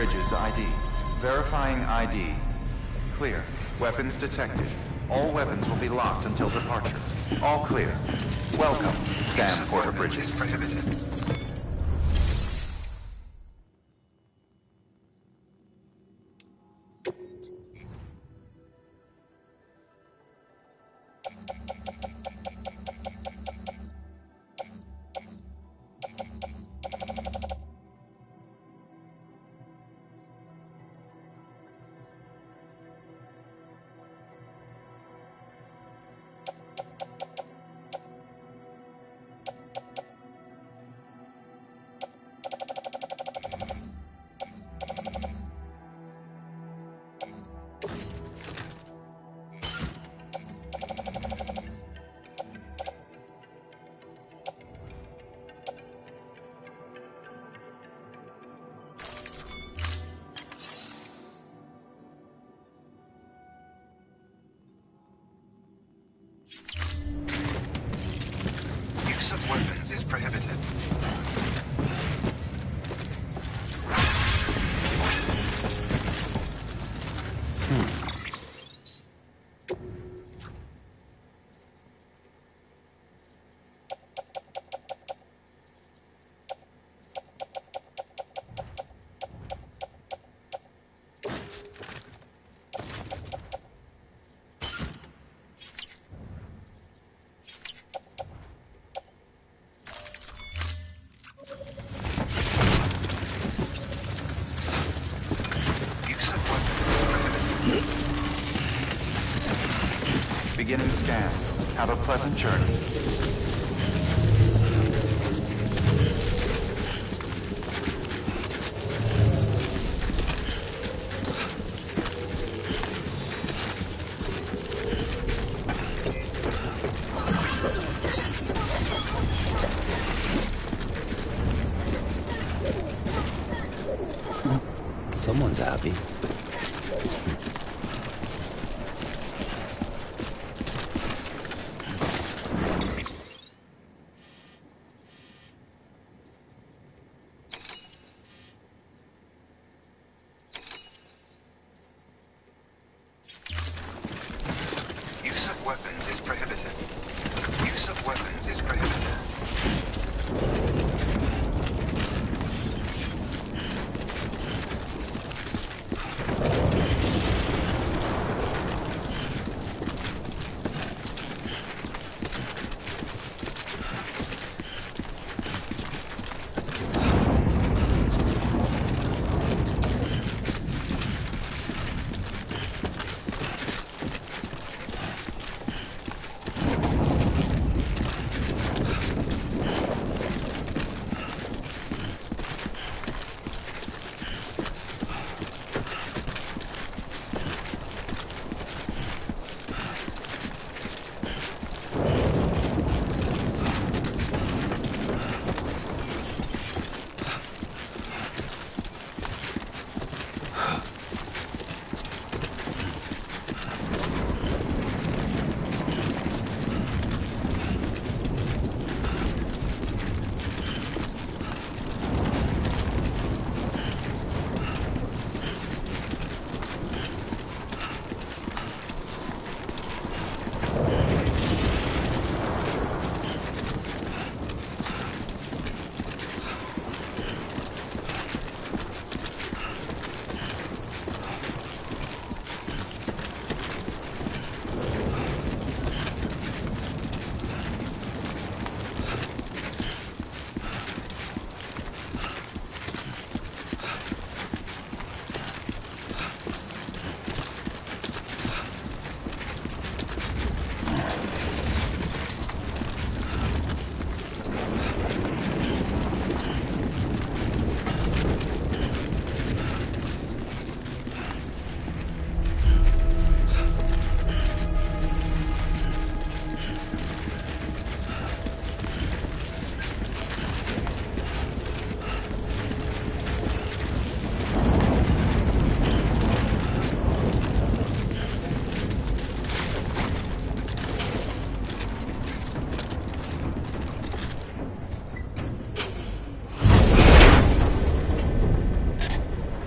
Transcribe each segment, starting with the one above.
Bridges ID. Verifying ID. Clear. Weapons detected. All weapons will be locked until departure. All clear. Welcome, Sam Porter Bridges. Is prohibited. Beginning scan. Have a pleasant journey. Someone's happy. Use of weapons is prohibited. Use of weapons is prohibited.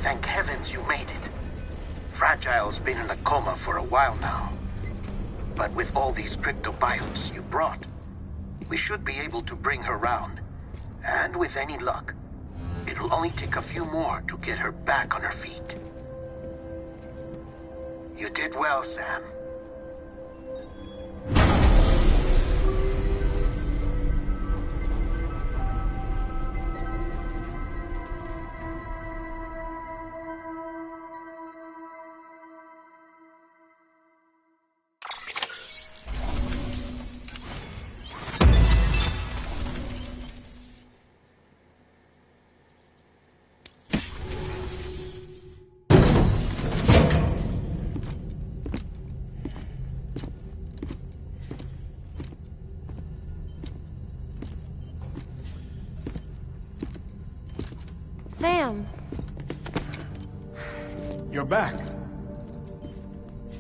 Thank heavens you made it. Fragile's been in a coma for a while now. But with all these cryptobiotes you brought, we should be able to bring her round. And with any luck, it'll only take a few more to get her back on her feet. You did well, Sam. Sam! You're back.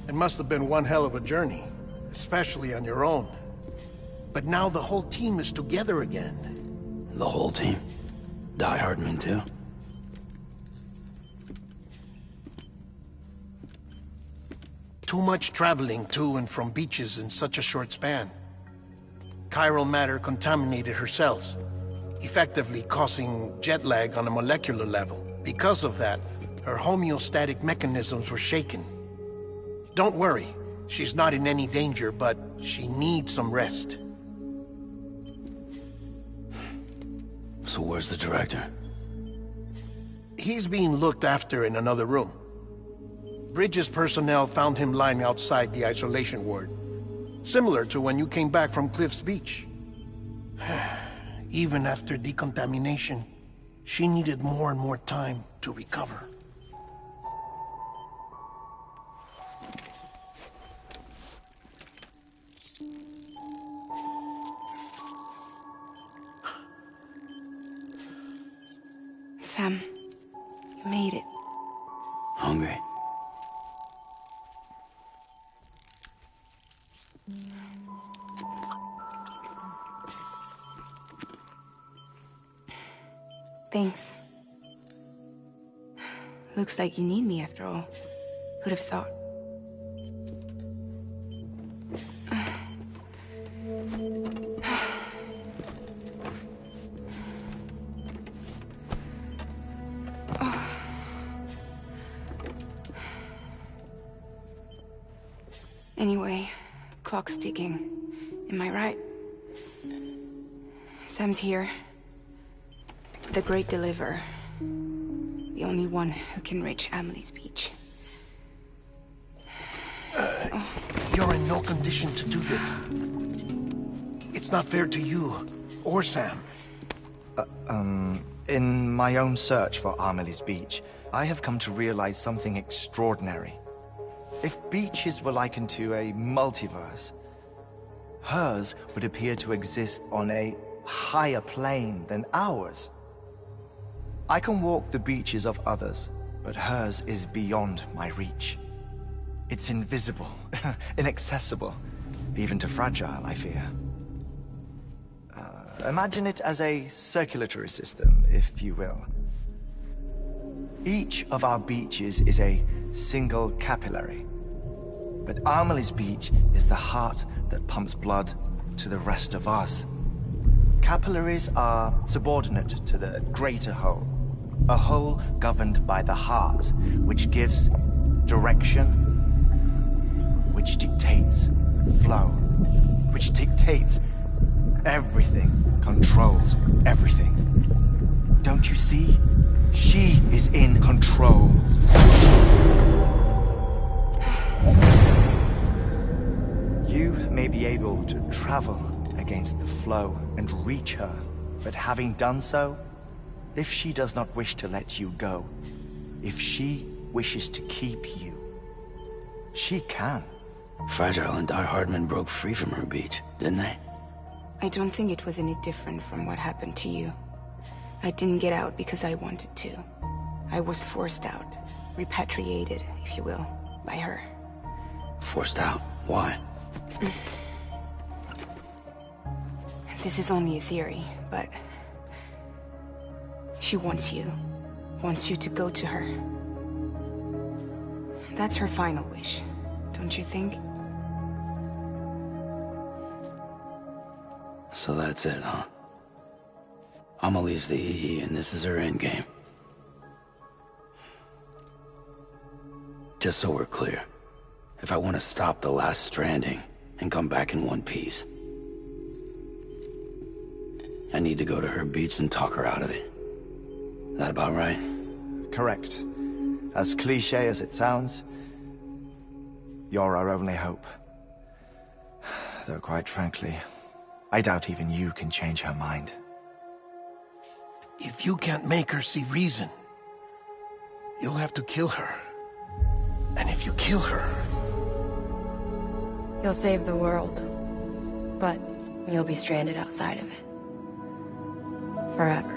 It must have been one hell of a journey, especially on your own. But now the whole team is together again. The whole team? Die Hardman too? Too much traveling to and from beaches in such a short span. Chiral matter contaminated her cells, effectively causing jet lag on a molecular level. Because of that, her homeostatic mechanisms were shaken. Don't worry, she's not in any danger, but she needs some rest. So where's the director? He's being looked after in another room. Bridges personnel found him lying outside the isolation ward. Similar to when you came back from Cliff's Beach. Even after decontamination, she needed more and more time to recover. Sam, you made it. Hungry? Thanks. Looks like you need me after all. Who'd have thought? Anyway, clock's ticking. Am I right? Sam's here. The Great Deliverer. The only one who can reach Amelie's Beach. You're in no condition to do this. It's not fair to you, or Sam. In my own search for Amelie's Beach, I have come to realize something extraordinary. If beaches were likened to a multiverse, hers would appear to exist on a higher plane than ours. I can walk the beaches of others, but hers is beyond my reach. It's invisible, inaccessible, even to Fragile, I fear. Imagine it as a circulatory system, if you will. Each of our beaches is a single capillary, but Amelie's Beach is the heart that pumps blood to the rest of us. Capillaries are subordinate to the greater whole, a whole governed by the heart, which gives direction, which dictates flow, which dictates everything, controls everything. Don't you see? She is in control. You may be able to travel against the flow and reach her, but having done so, if she does not wish to let you go, if she wishes to keep you, she can. Fragile and Die Hardman broke free from her beach, didn't they? I don't think it was any different from what happened to you. I didn't get out because I wanted to. I was forced out, repatriated, if you will, by her. Forced out? Why? This is only a theory, but she wants you wants you to go to her. That's her final wish, don't you think? So that's it, huh? Amelie's the EE, and this is her endgame. Just so we're clear, if I want to stop the last Stranding and come back in one piece, I need to go to her beach and talk her out of it. That about right? Correct. As cliché as it sounds, you're our only hope. Though quite frankly, I doubt even you can change her mind. If you can't make her see reason, you'll have to kill her. And if you kill her... You'll save the world, but you'll be stranded outside of it. Forever.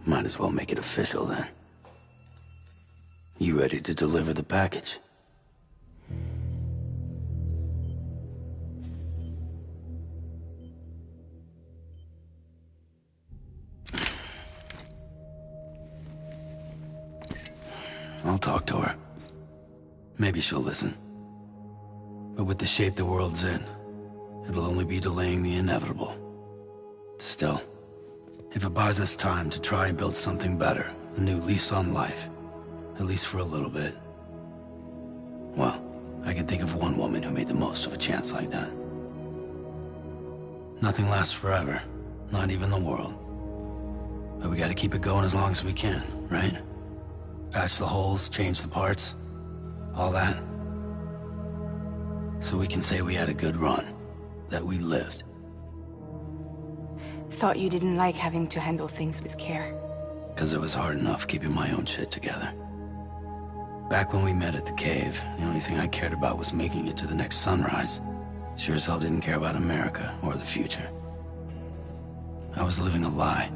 Might as well make it official then. You ready to deliver the package? I'll talk to her. Maybe she'll listen. But with the shape the world's in, it'll only be delaying the inevitable. Still, if it buys us time to try and build something better, a new lease on life, at least for a little bit, well, I can think of one woman who made the most of a chance like that. Nothing lasts forever, not even the world. But we gotta keep it going as long as we can, right? Patch the holes, change the parts, all that. So we can say we had a good run, that we lived. Thought you didn't like having to handle things with care. 'Cause it was hard enough keeping my own shit together. Back when we met at the cave, the only thing I cared about was making it to the next sunrise. Sure as hell didn't care about America or the future. I was living a lie,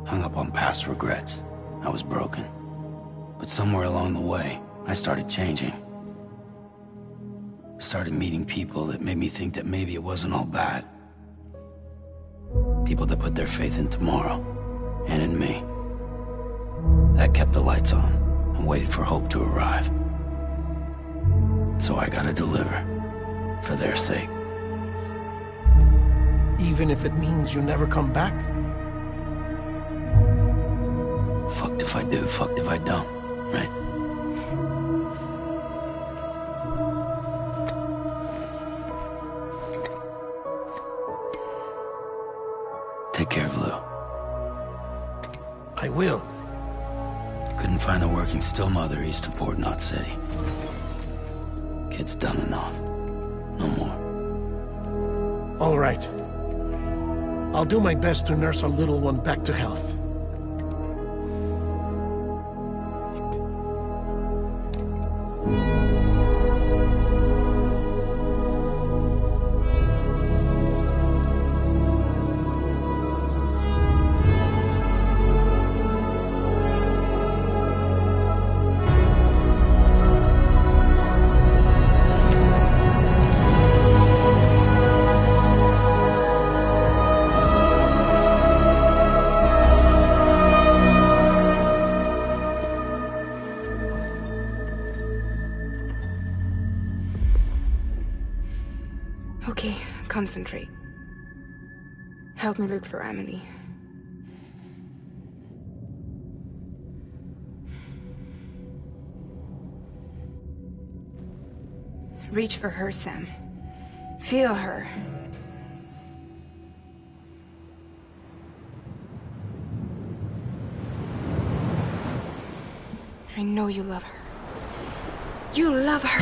hung up on past regrets. I was broken. But somewhere along the way, I started changing. Started meeting people that made me think that maybe it wasn't all bad. People that put their faith in tomorrow, and in me. That kept the lights on, and waited for hope to arrive. So I gotta deliver, for their sake. Even if it means you never come back? Fucked if I do, fucked if I don't, right? Take care of Lou. I will. Couldn't find a working still mother east of Port Knot City. Kid's done enough. No more. All right. I'll do my best to nurse our little one back to health. Okay, concentrate. Help me look for Amelie. Reach for her, Sam. Feel her. I know you love her. You love her!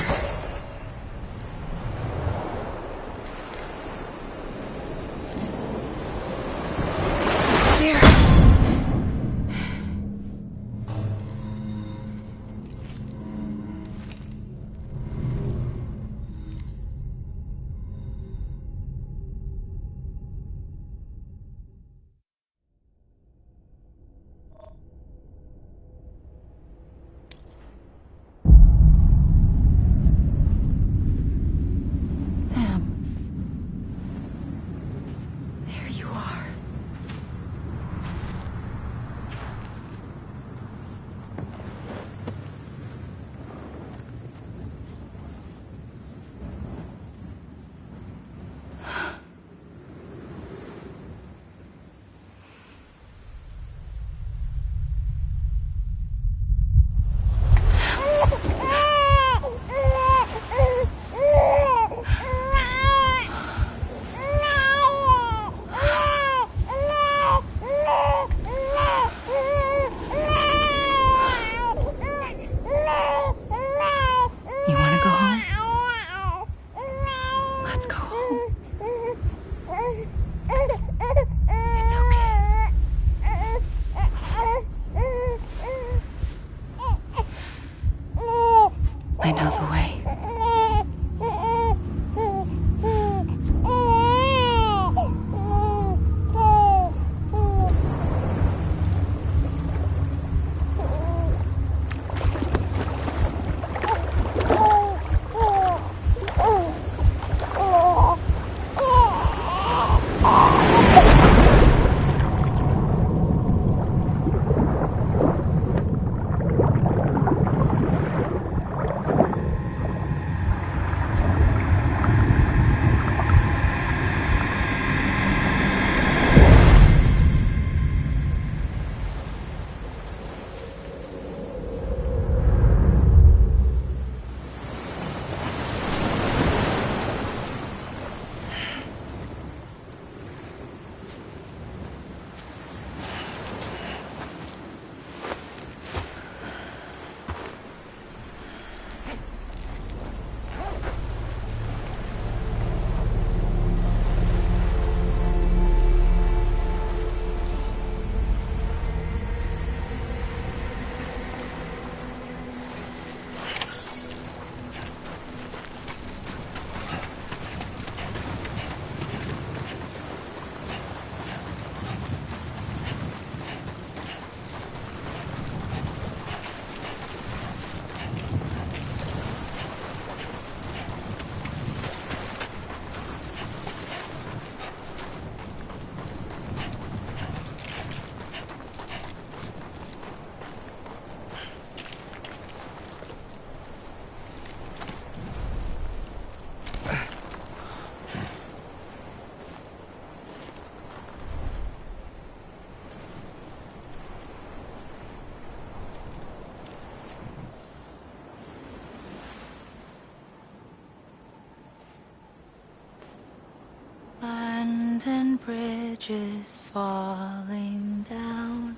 bridges falling down,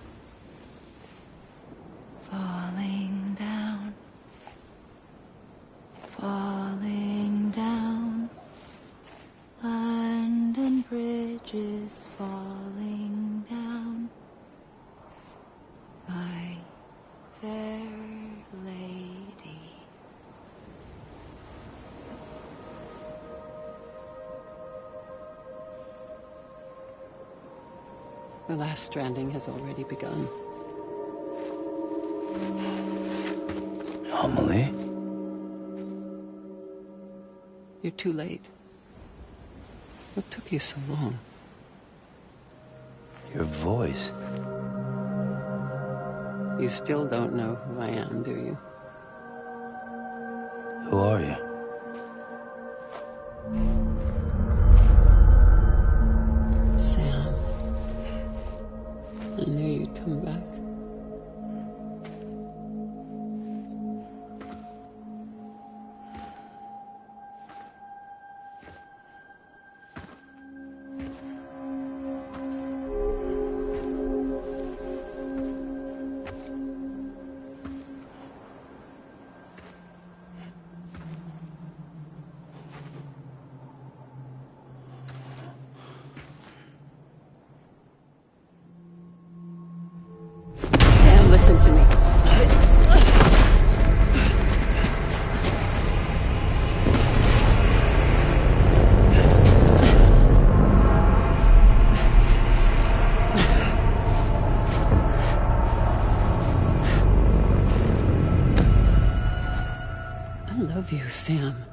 falling down, falling down. London Bridge is falling down, my fair lady. The last stranding has already begun. Amelie? You're too late. What took you so long? Your voice. You still don't know who I am, do you? Who are you? Sam. I knew you'd come back. Sam, listen to me. I love you, Sam.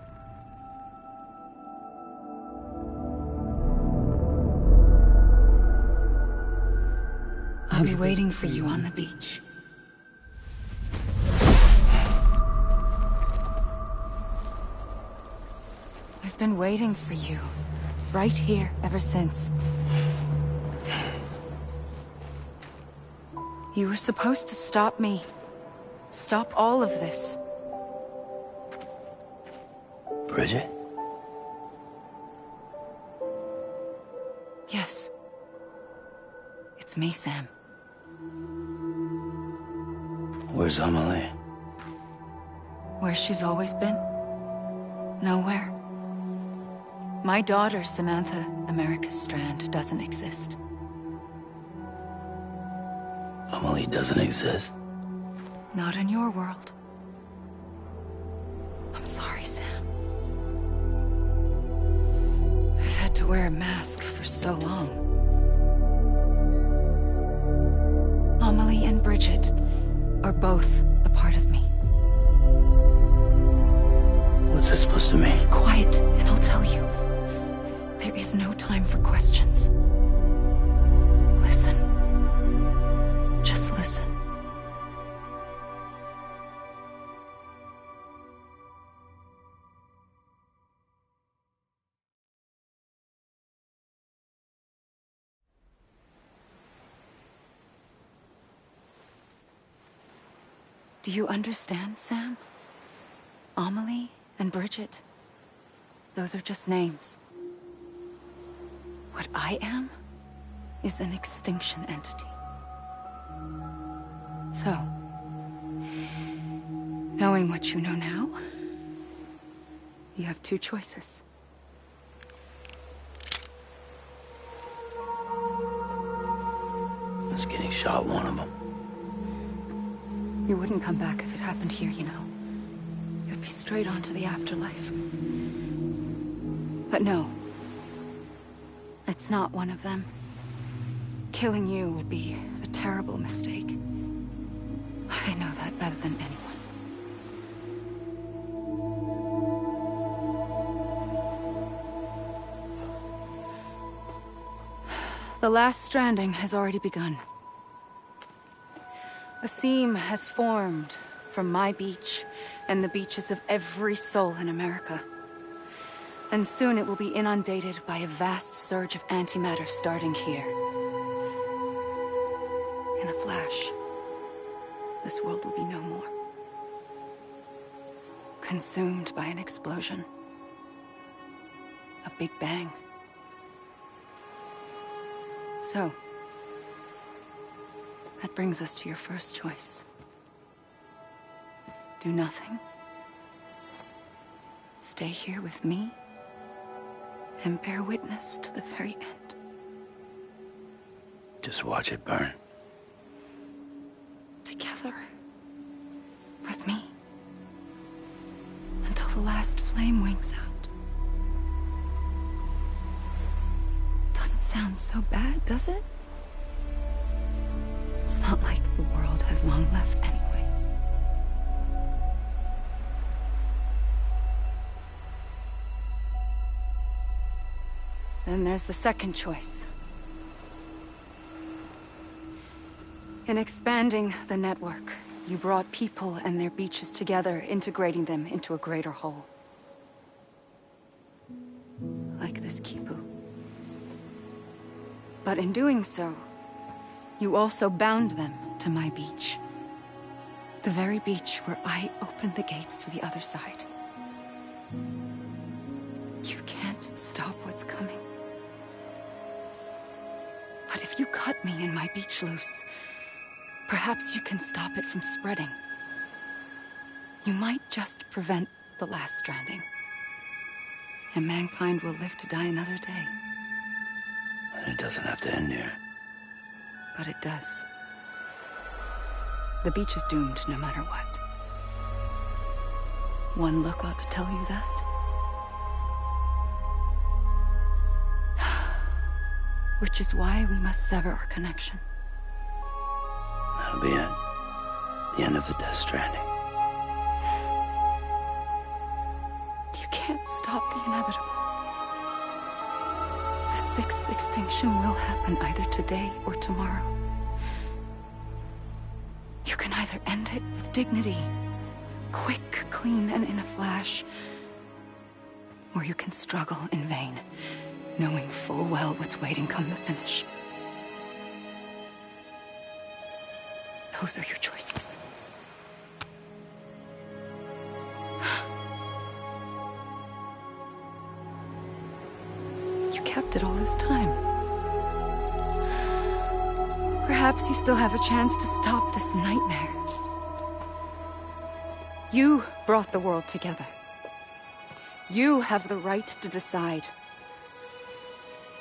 I'll be waiting for you on the beach. I've been waiting for you, right here, ever since. You were supposed to stop me. Stop all of this. Bridget? Yes. It's me, Sam. Where's Amelie? Where she's always been? Nowhere. My daughter, Samantha America Strand, doesn't exist. Amelie doesn't exist. Not in your world. I'm sorry, Sam. I've had to wear a mask for so long. Amelie and Bridget are both a part of me. What's that supposed to mean? Quiet, and I'll tell you. There is no time for questions. Listen. Just listen. Do you understand, Sam? Amelie and Bridget, those are just names. What I am is an extinction entity. So, knowing what you know now, you have two choices. Is getting shot one of them? You wouldn't come back if it happened here, you know. You'd be straight on to the afterlife. But no. It's not one of them. Killing you would be a terrible mistake. I know that better than anyone. The last stranding has already begun. A seam has formed from my beach and the beaches of every soul in America. And soon it will be inundated by a vast surge of antimatter starting here. In a flash, this world will be no more. Consumed by an explosion. A big bang. So, that brings us to your first choice. Do nothing. Stay here with me and bear witness to the very end. Just watch it burn. Together. With me. Until the last flame winks out. Doesn't sound so bad, does it? It's not like the world has long left anyway. Then there's the second choice. In expanding the network, you brought people and their beaches together, integrating them into a greater whole. Like this Kipu. But in doing so, you also bound them to my beach. The very beach where I opened the gates to the other side. You can't stop what's coming. But if you cut me and my beach loose, perhaps you can stop it from spreading. You might just prevent the last stranding. And mankind will live to die another day. And it doesn't have to end here. But it does. The beach is doomed no matter what. One look ought to tell you that. Which is why we must sever our connection. That'll be it. The end of the Death Stranding. You can't stop the inevitable. The sixth extinction will happen either today or tomorrow. You can either end it with dignity, quick, clean, and in a flash, or you can struggle in vain, knowing full well what's waiting come the finish. Those are your choices. You kept it all this time. Perhaps you still have a chance to stop this nightmare. You brought the world together. You have the right to decide.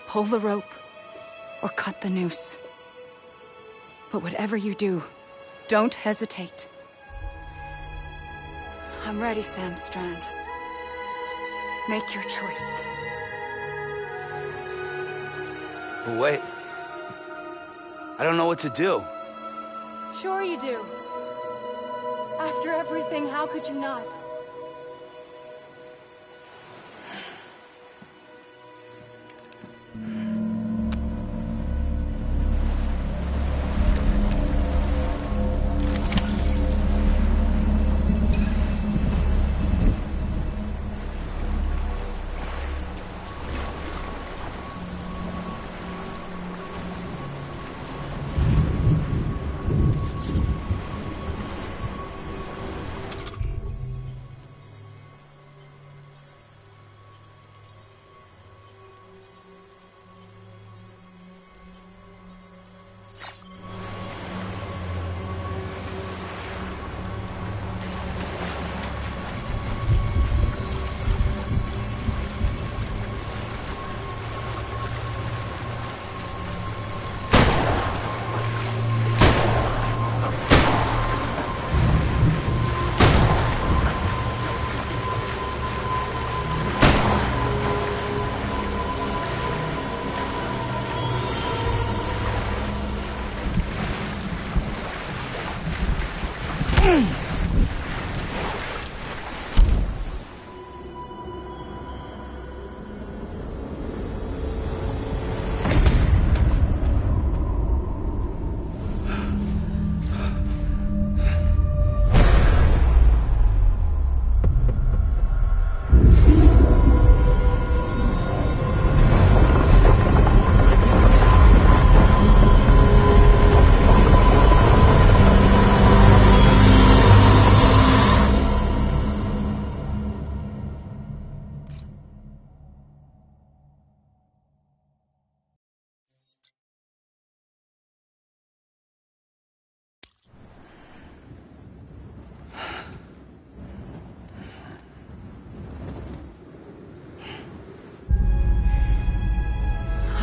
Pull the rope, or cut the noose. But whatever you do, don't hesitate. I'm ready, Sam Strand. Make your choice. But wait. I don't know what to do. Sure you do. After everything, how could you not?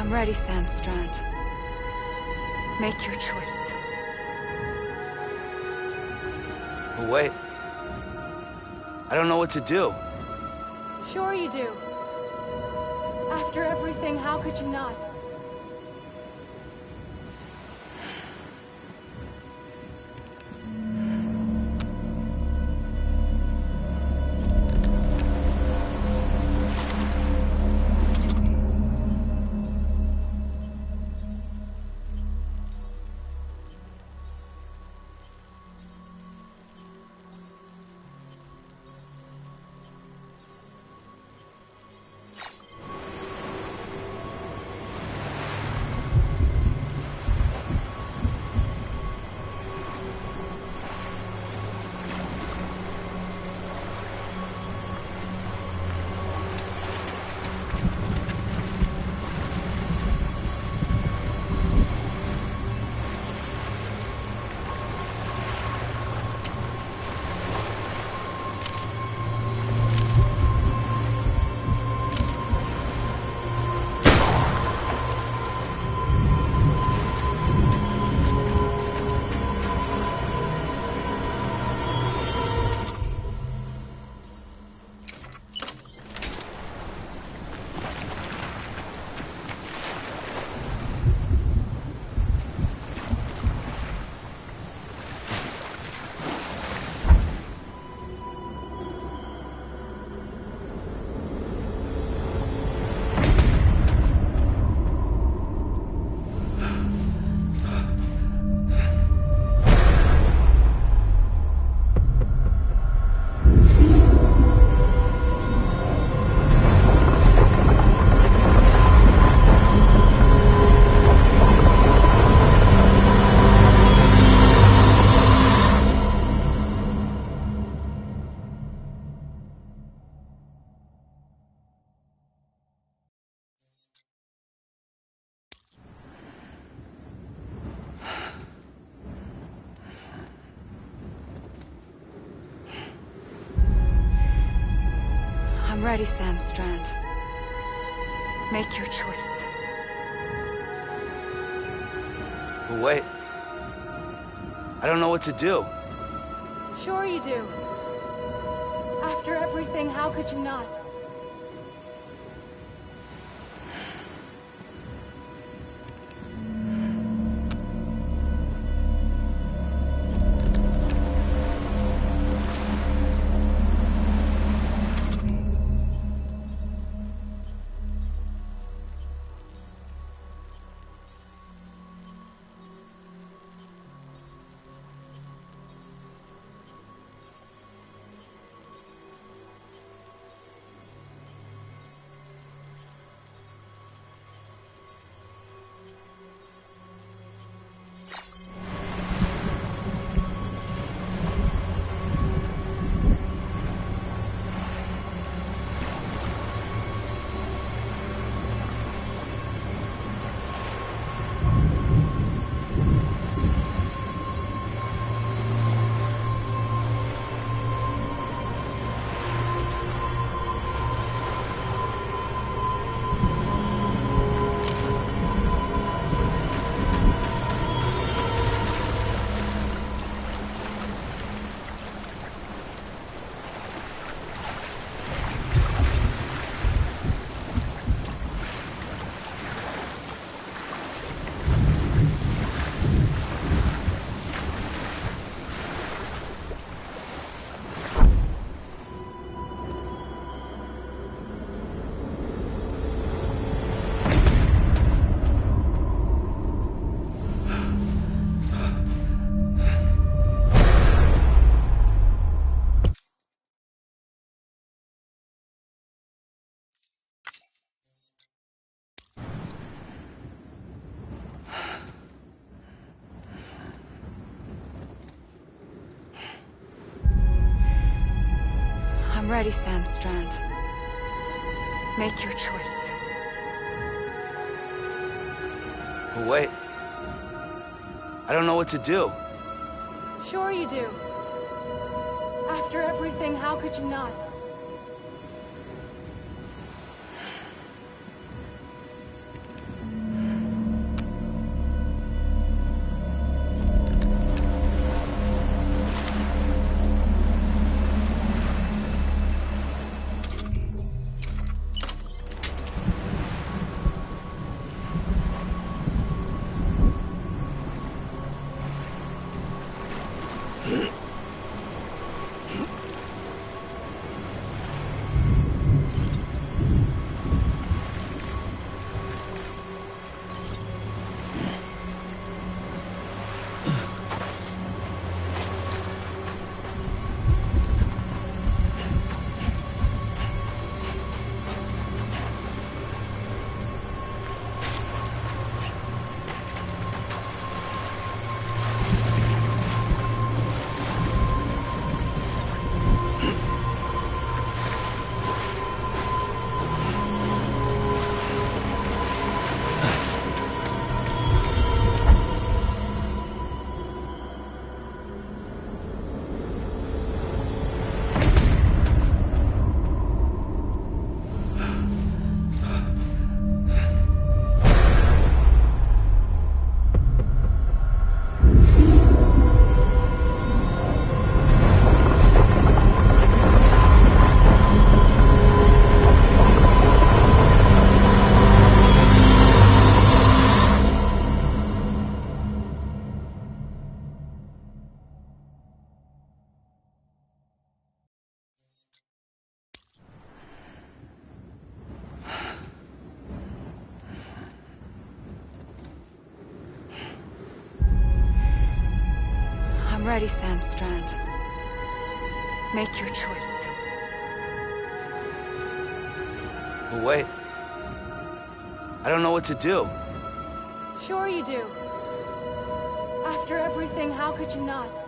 I'm ready, Sam Strand. Make your choice. But wait. I don't know what to do. Sure you do. After everything, how could you not? I'm ready, Sam Strand. Make your choice. But wait. I don't know what to do. Sure you do. After everything, how could you not? I'm ready, Sam Strand. Make your choice. But wait. I don't know what to do. Sure you do. After everything, how could you not? ready, Sam Strand. Make your choice. But wait. I don't know what to do. Sure you do. After everything, how could you not?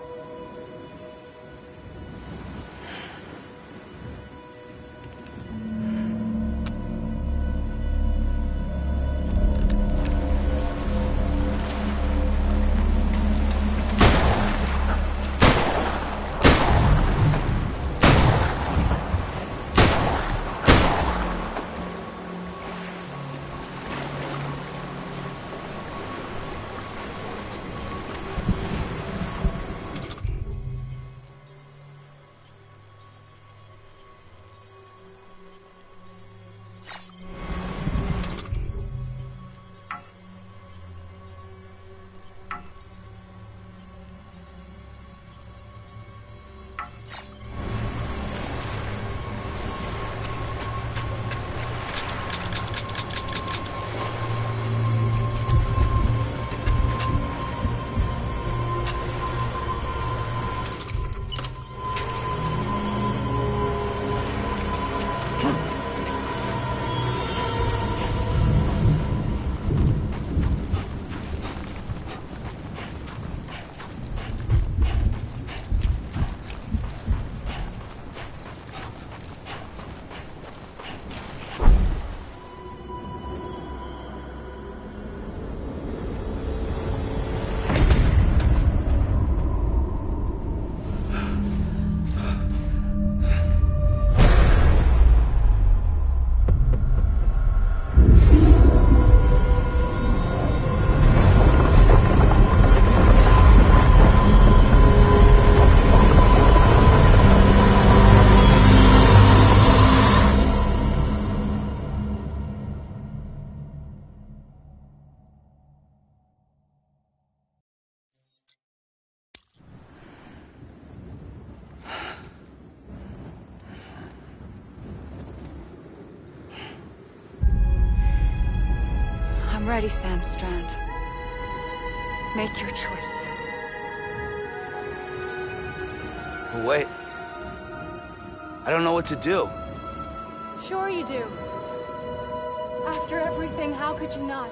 I'm ready, Sam Strand. Make your choice. But wait. I don't know what to do. Sure you do. After everything, how could you not?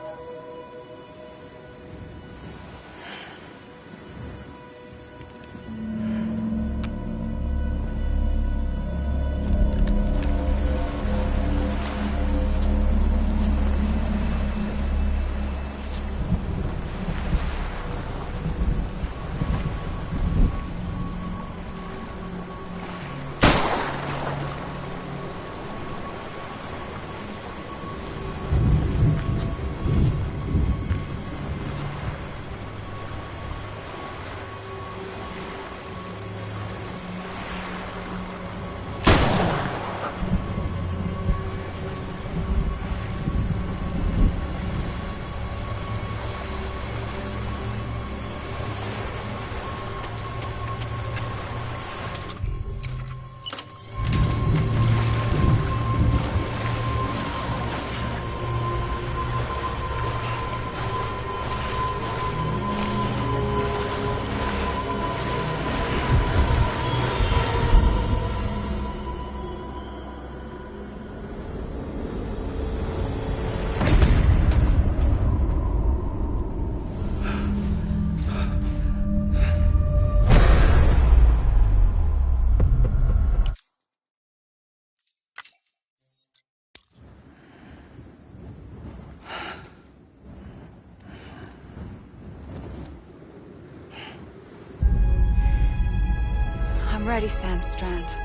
I'm ready, Sam Strand.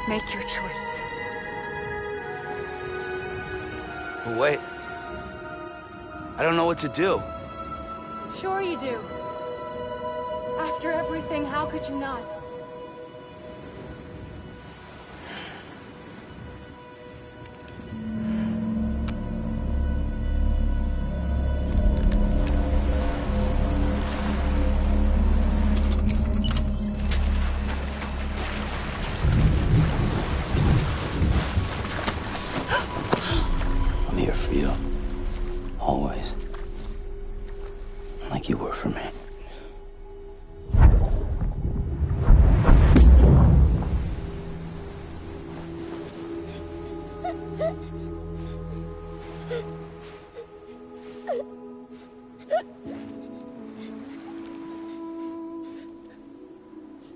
Make your choice. But wait. I don't know what to do. Sure you do. After everything, how could you not? I'm here for you. Always. Like you were for me.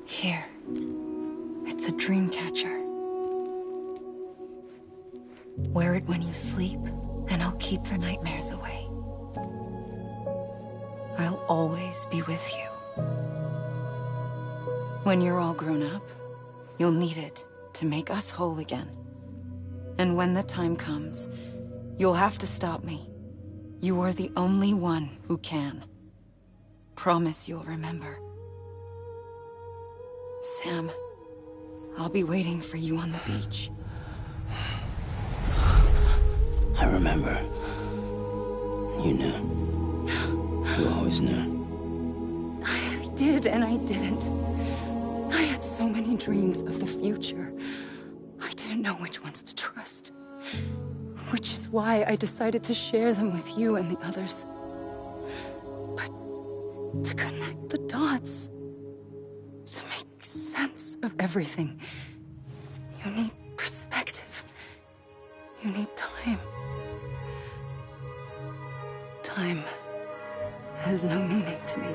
Here. It's a dream catcher. Wear it when you sleep, and I'll keep the nightmares away. I'll always be with you. When you're all grown up, you'll need it to make us whole again. And when the time comes, you'll have to stop me. You are the only one who can. Promise you'll remember. Sam, I'll be waiting for you on the beach. I remember. You knew. You always knew. I did and I didn't. I had so many dreams of the future. I didn't know which ones to trust. Which is why I decided to share them with you and the others. But to connect the dots, to make sense of everything, you need perspective. You need time. Time has no meaning to me.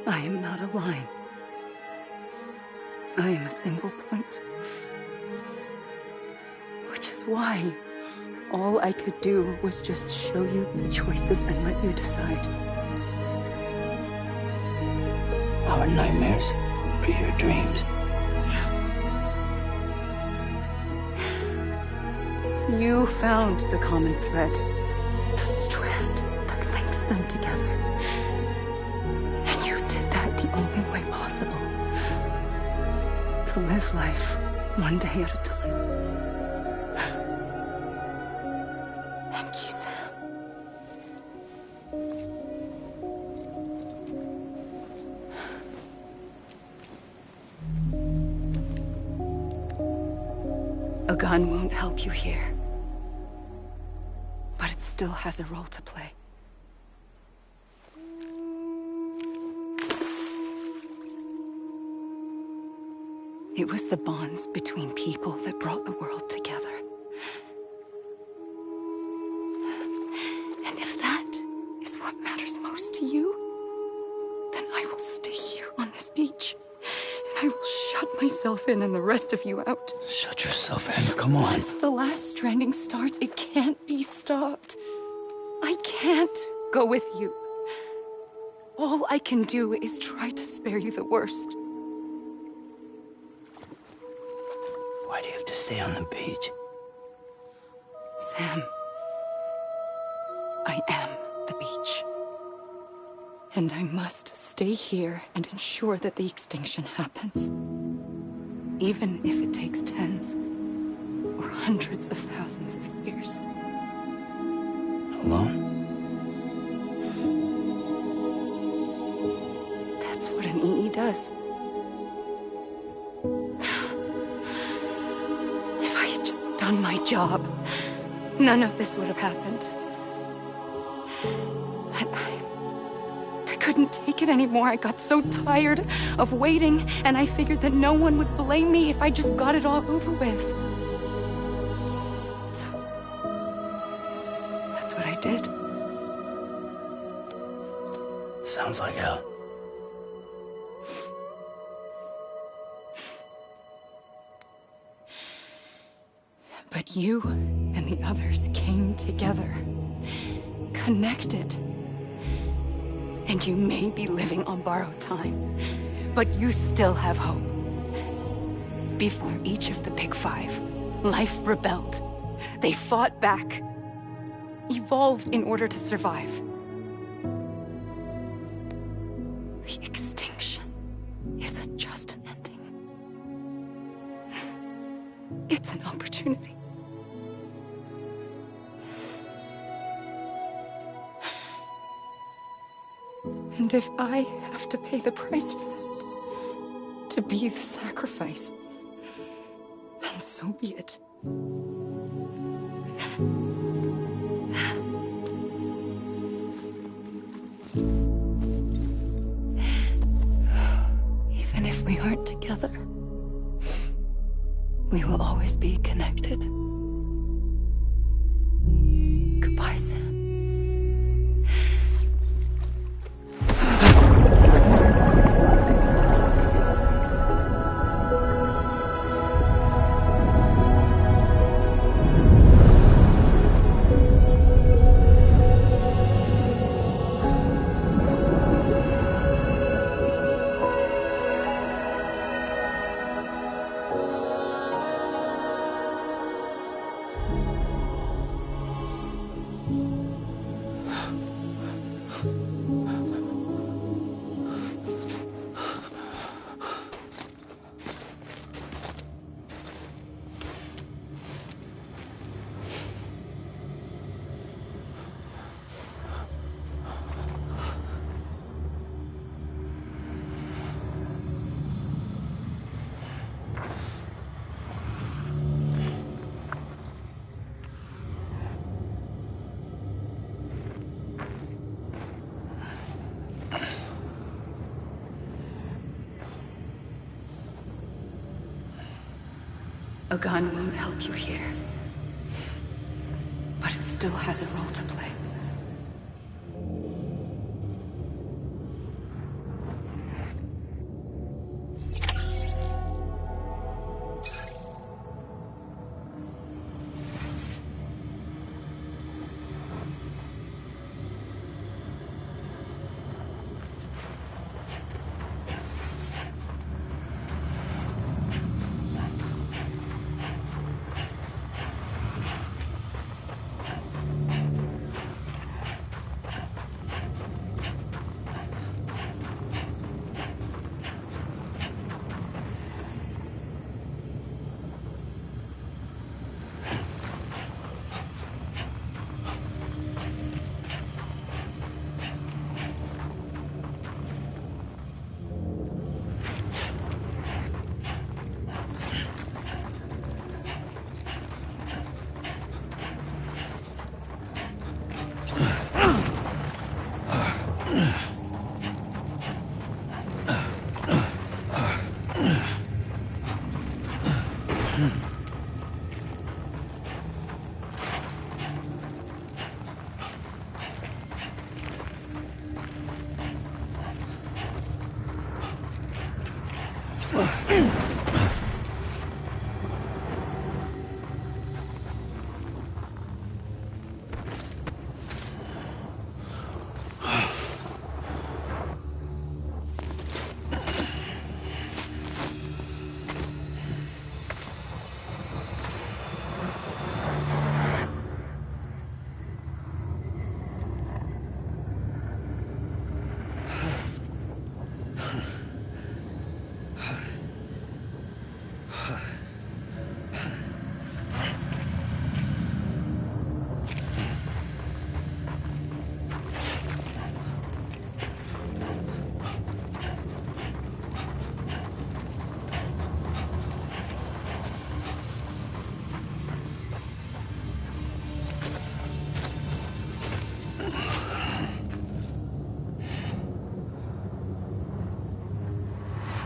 I am not a line. I am a single point. Which is why all I could do was just show you the choices and let you decide. Our nightmares are your dreams. You found the common thread, the strand that links them together. And you did that the only way possible. To live life one day at a time. Thank you, Sam. A gun won't help you here. But it still has a role to play. It was the bonds between people that brought the world together. And if that is what matters most to you, then I will stay here on this beach. And I will shut myself in and the rest of you out. Shut yourself in, come on. Once the last stranding starts, it can't be stopped. I can't go with you. All I can do is try to spare you the worst. Why do you have to stay on the beach? Sam, I am the beach. And I must stay here and ensure that the extinction happens. Even if it takes tens or hundreds of thousands of years. Alone? That's what an EE does. If I had just done my job, none of this would have happened. But I couldn't take it anymore. I got so tired of waiting, and I figured that no one would blame me if I just got it all over with. So, that's what I did. Sounds like hell. But you and the others came together, connected. And you may be living on borrowed time, but you still have hope. Before each of the Big Five, life rebelled. They fought back, evolved in order to survive. The extinction isn't just an ending. It's an opportunity. And if I have to pay the price for that, to be the sacrifice, then so be it. Even if we aren't together, we will always be connected. A gun won't help you here. But it still has a role to play.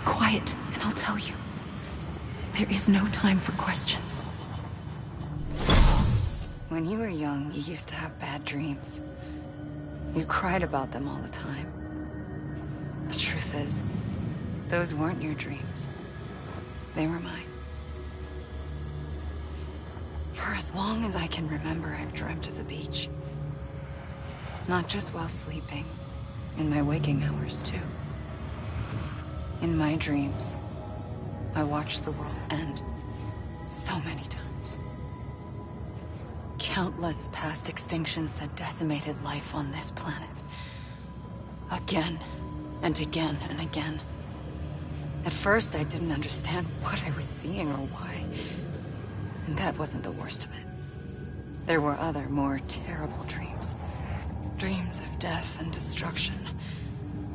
Quiet, and I'll tell you. There is no time for questions. When you were young, you used to have bad dreams. You cried about them all the time. The truth is, those weren't your dreams. They were mine. For as long as I can remember, I've dreamt of the beach. Not just while sleeping, in my waking hours too. In my dreams, I watched the world end so many times. Countless past extinctions that decimated life on this planet. Again, and again, and again. At first, I didn't understand what I was seeing or why. And that wasn't the worst of it. There were other, more terrible dreams. Dreams of death and destruction.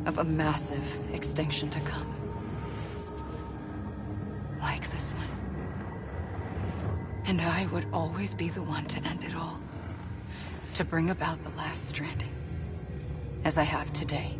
Of a massive extinction to come. Like this one. And I would always be the one to end it all. To bring about the last stranding. As I have today.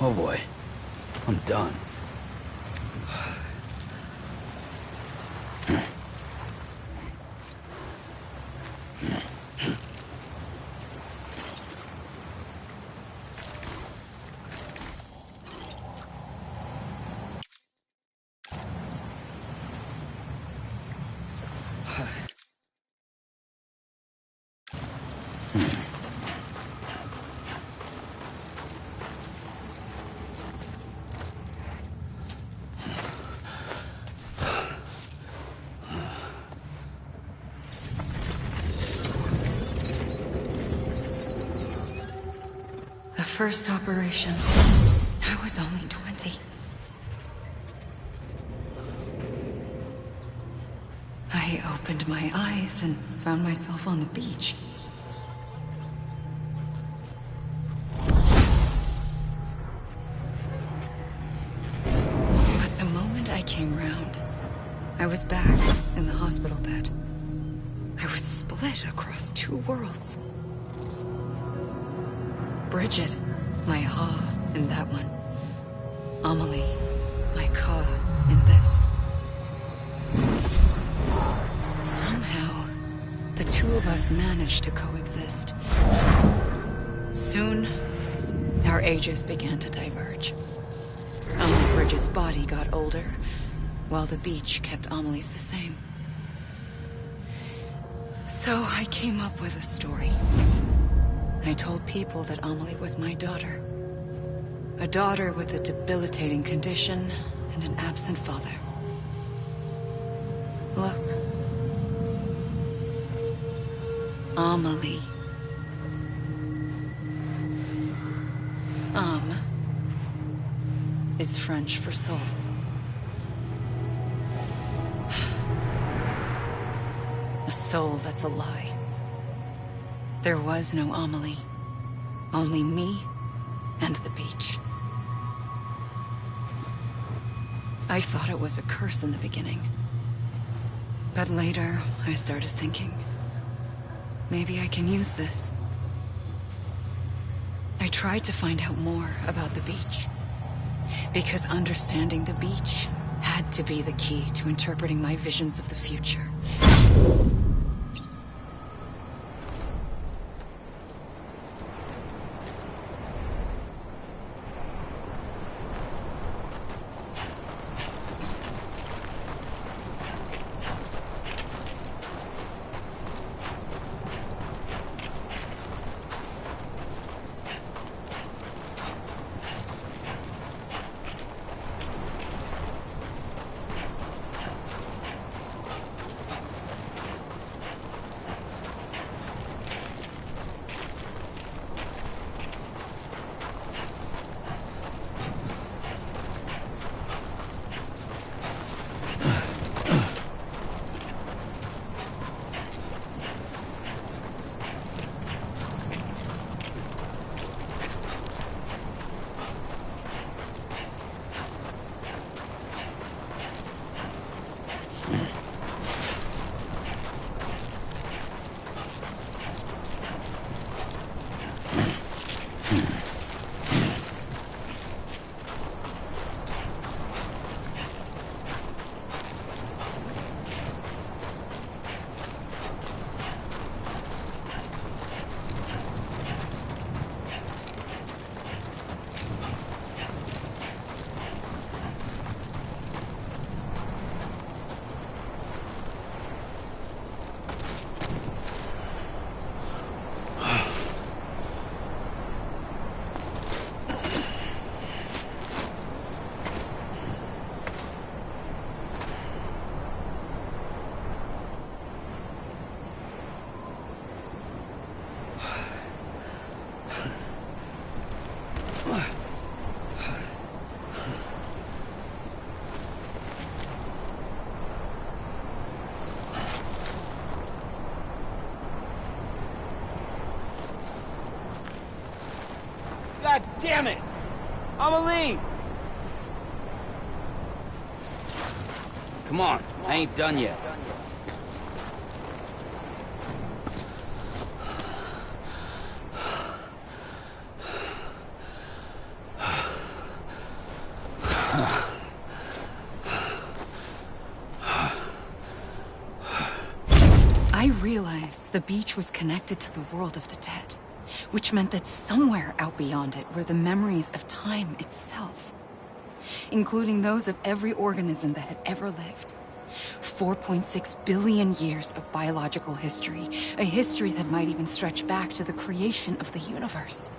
Oh boy. I'm done. The first operation. I was only 20. I opened my eyes and found myself on the beach. But the moment I came round, I was back in the hospital bed. I was split across two worlds. Bridget, my Ha in that one. Amelie, my Ka in this. Somehow, the two of us managed to coexist. Soon, our ages began to diverge. Only Bridget's body got older, while the beach kept Amelie's the same. So I came up with a story. I told people that Amelie was my daughter. A daughter with a debilitating condition and an absent father. Look. Amelie. Âme is French for soul. A soul that's a lie. There was no Amelie. Only me and the beach. I thought it was a curse in the beginning. But later, I started thinking, maybe I can use this. I tried to find out more about the beach. Because understanding the beach had to be the key to interpreting my visions of the future. God damn it! Amelie! Come on, I ain't done yet. The beach was connected to the world of the dead, which meant that somewhere out beyond it were the memories of time itself, including those of every organism that had ever lived. 4.6 billion years of biological history, a history that might even stretch back to the creation of the universe.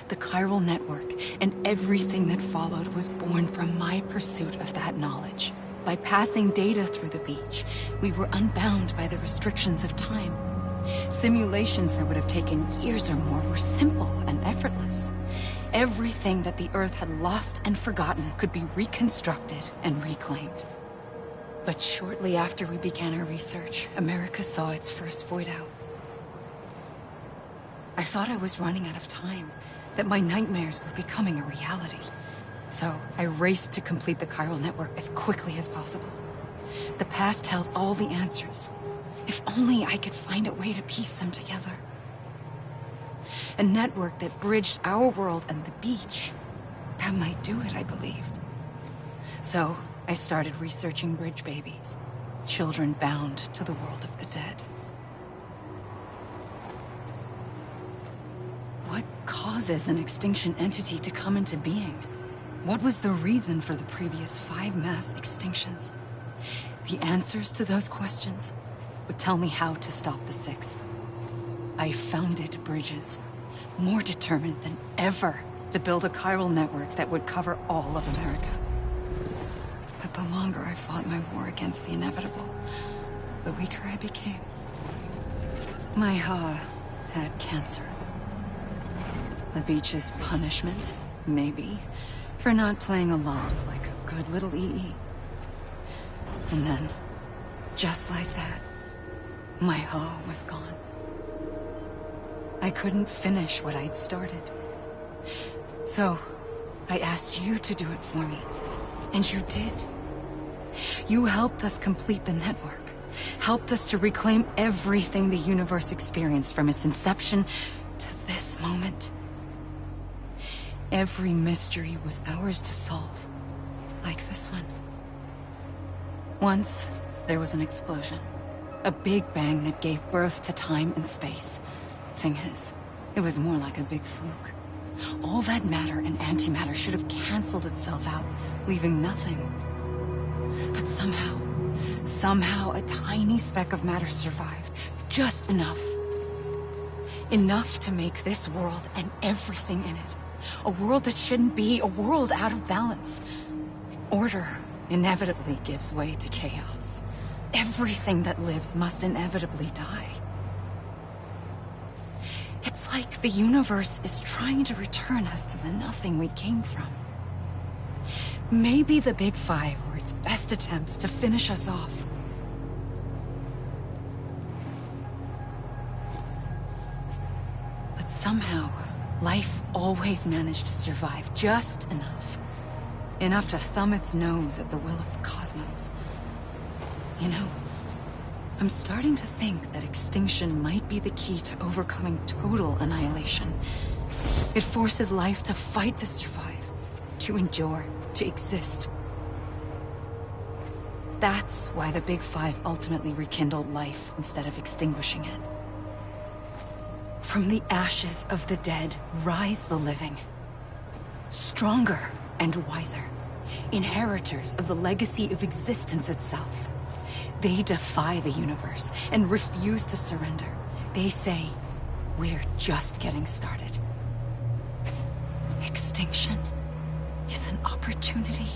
The chiral network and everything that followed was born from my pursuit of that knowledge. By passing data through the beach, we were unbound by the restrictions of time. Simulations that would have taken years or more were simple and effortless. Everything that the Earth had lost and forgotten could be reconstructed and reclaimed. But shortly after we began our research, America saw its first void out. I thought I was running out of time, that my nightmares were becoming a reality. So I raced to complete the chiral network as quickly as possible. The past held all the answers. If only I could find a way to piece them together. A network that bridged our world and the beach. That might do it, I believed. So I started researching bridge babies, children bound to the world of the dead. What causes an extinction entity to come into being? What was the reason for the previous 5 mass extinctions? The answers to those questions would tell me how to stop the 6th. I founded bridges, more determined than ever to build a chiral network that would cover all of America. But the longer I fought my war against the inevitable, the weaker I became. My Ha had cancer. The beach's punishment, maybe, for not playing along like a good little EE. And then, just like that, my Ha was gone. I couldn't finish what I'd started. So, I asked you to do it for me. And you did. You helped us complete the network. Helped us to reclaim everything the universe experienced from its inception to this moment. Every mystery was ours to solve. Like this one. Once, there was an explosion. A big bang that gave birth to time and space. Thing is, it was more like a big fluke. All that matter and antimatter should have canceled itself out, leaving nothing. But somehow a tiny speck of matter survived. Just enough. Enough to make this world and everything in it. A world that shouldn't be, a world out of balance. Order inevitably gives way to chaos. Everything that lives must inevitably die. It's like the universe is trying to return us to the nothing we came from. Maybe the Big Five were its best attempts to finish us off. But somehow, life always managed to survive just enough. Enough to thumb its nose at the will of the cosmos. You know, I'm starting to think that extinction might be the key to overcoming total annihilation. It forces life to fight to survive, to endure, to exist. That's why the Big Five ultimately rekindled life instead of extinguishing it. From the ashes of the dead rise the living. Stronger and wiser. Inheritors of the legacy of existence itself. They defy the universe and refuse to surrender. They say, we're just getting started. Extinction is an opportunity.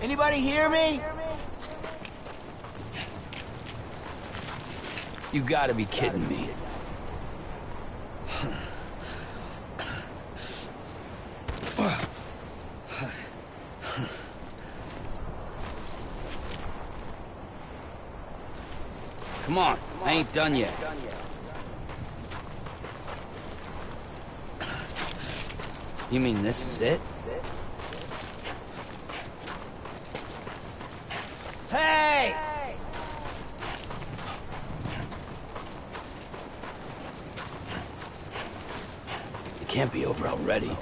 Anybody hear me? You gotta be kidding me. Come on, I ain't done yet. You mean this is it? Hey! It can't be over already.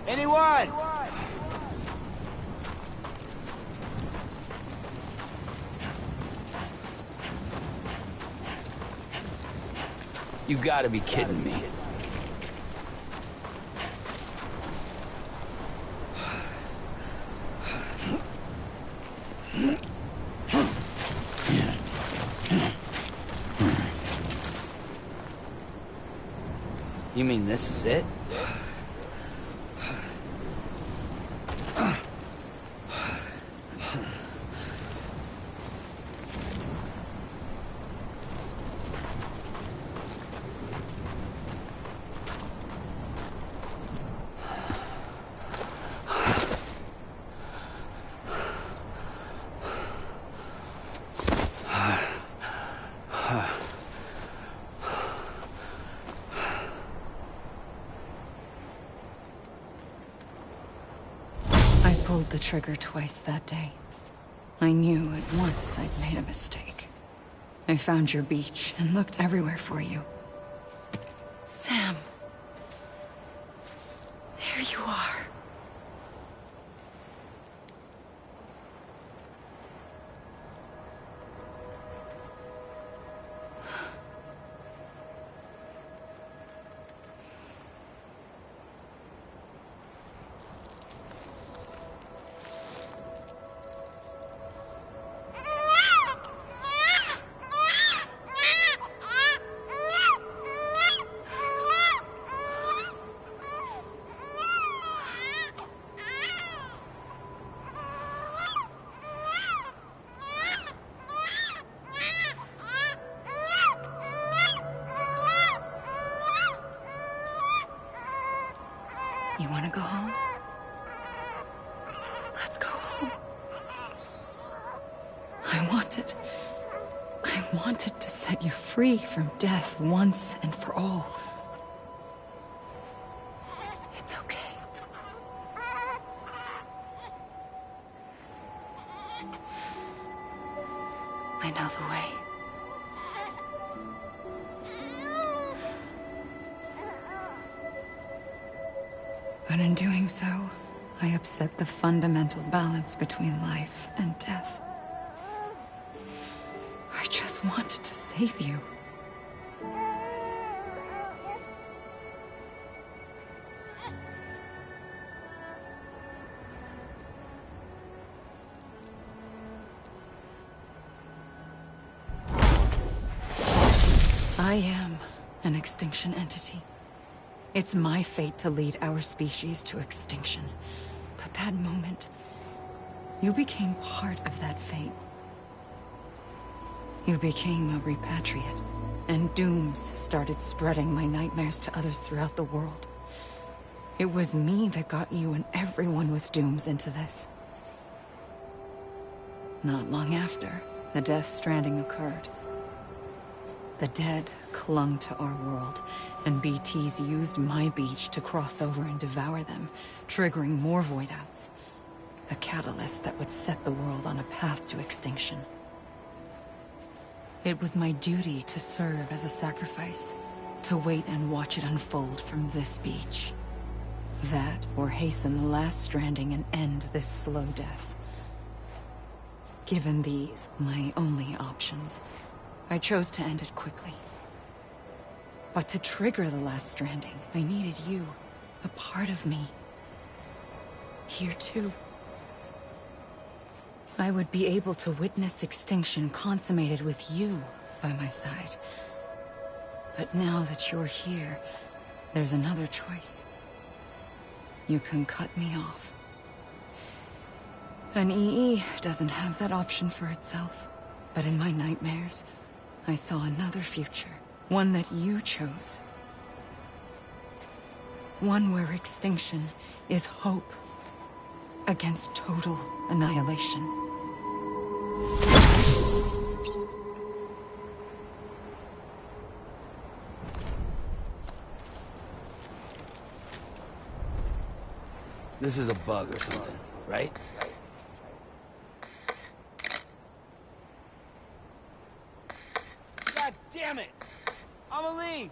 Anyone? You gotta be kidding me. You mean this is it? Pulled the trigger twice that day. I knew at once I'd made a mistake. I found your beach and looked everywhere for you. Sam. There you are. You want to go home? Let's go home. I wanted to set you free from death once and for all. It's okay. I know the way. But in doing so, I upset the fundamental balance between life and death. I just wanted to save you. I am an extinction entity. It's my fate to lead our species to extinction. But that moment, you became part of that fate. You became a repatriate, and dooms started spreading my nightmares to others throughout the world. It was me that got you and everyone with dooms into this. Not long after, the Death Stranding occurred. The dead clung to our world, and BTs used my beach to cross over and devour them, triggering more void-outs. A catalyst that would set the world on a path to extinction. It was my duty to serve as a sacrifice, to wait and watch it unfold from this beach. That, or hasten the last stranding and end this slow death. Given these, my only options, I chose to end it quickly. But to trigger the last stranding, I needed you, a part of me. Here too. I would be able to witness extinction consummated with you by my side. But now that you're here, there's another choice. You can cut me off. An EE doesn't have that option for itself. But in my nightmares, I saw another future. One that you chose. One where extinction is hope against total annihilation. This is a bug or something, right? God damn it! I'ma leave!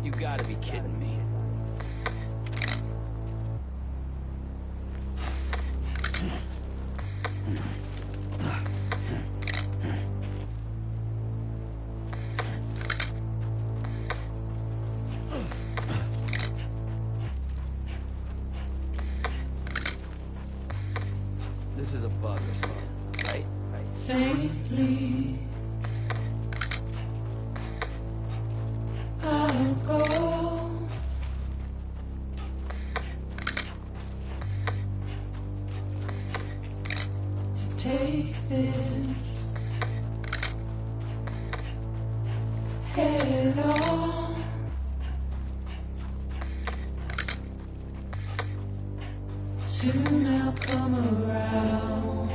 You gotta be kidding me. This is a bug or something, right? Faintly, I'll go. To take this head on. Soon I'll come around.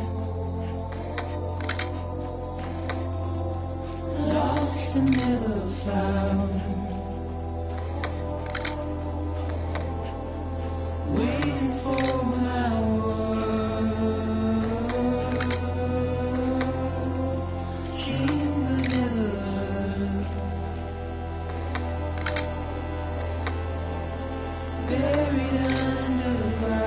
Lost and never found. Waiting for my words. Seen but never heard. Buried underground.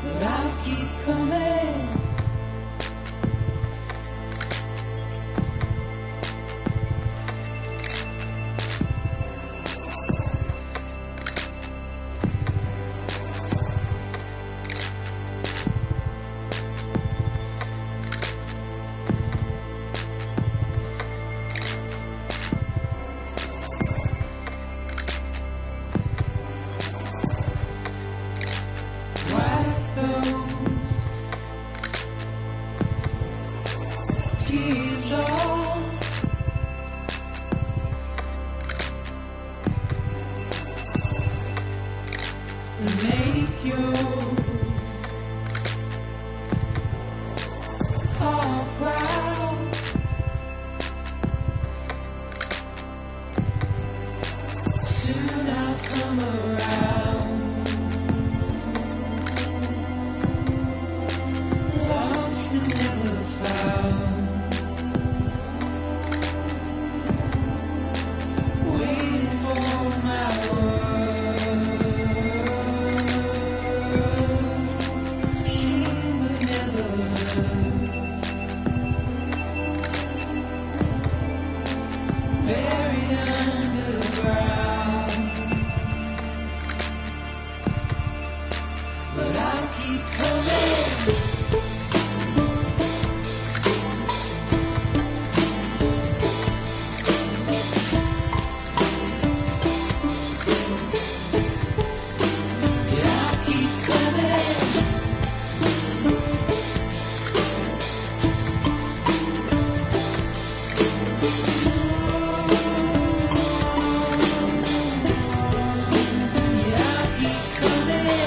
But I'll keep coming. Wipe those tears off. And make your heart proud. Soon I'll come around. Lost and never found. Waiting for my words. Seen but never heard. Buried underground. But I'll keep coming. Yeah, I'll keep coming. Yeah, I'll keep coming.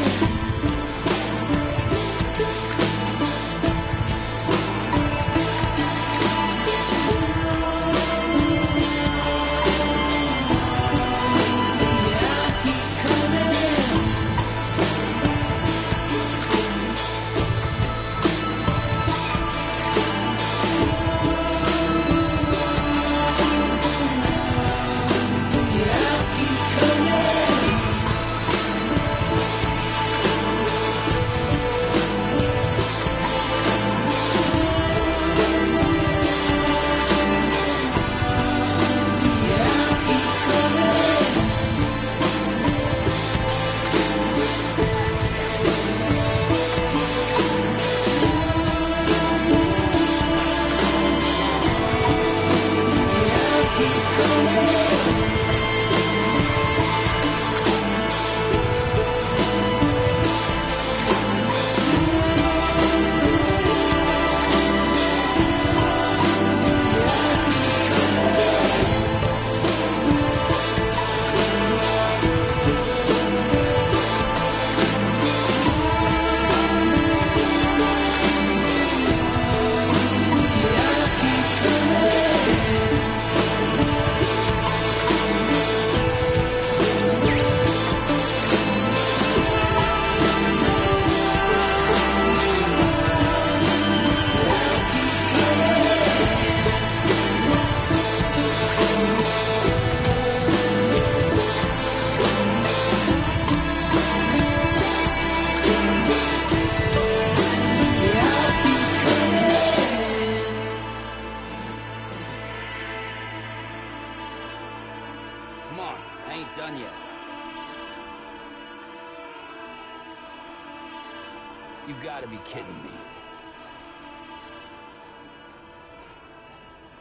You gotta be kidding me.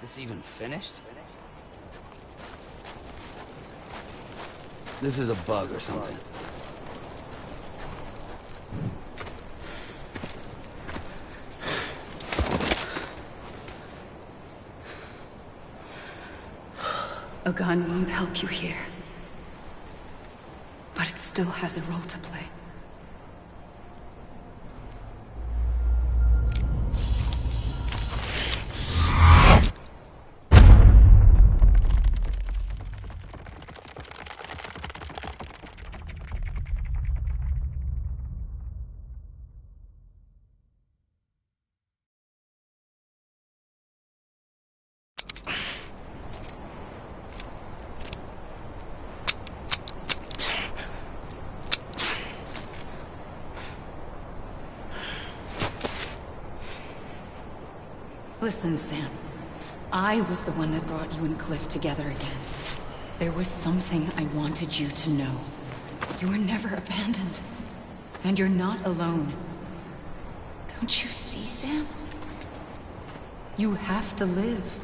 This even finished? This is a bug or something. A gun won't help you here. But it still has a role to play. Listen, Sam. I was the one that brought you and Cliff together again. There was something I wanted you to know. You were never abandoned. And you're not alone. Don't you see, Sam? You have to live.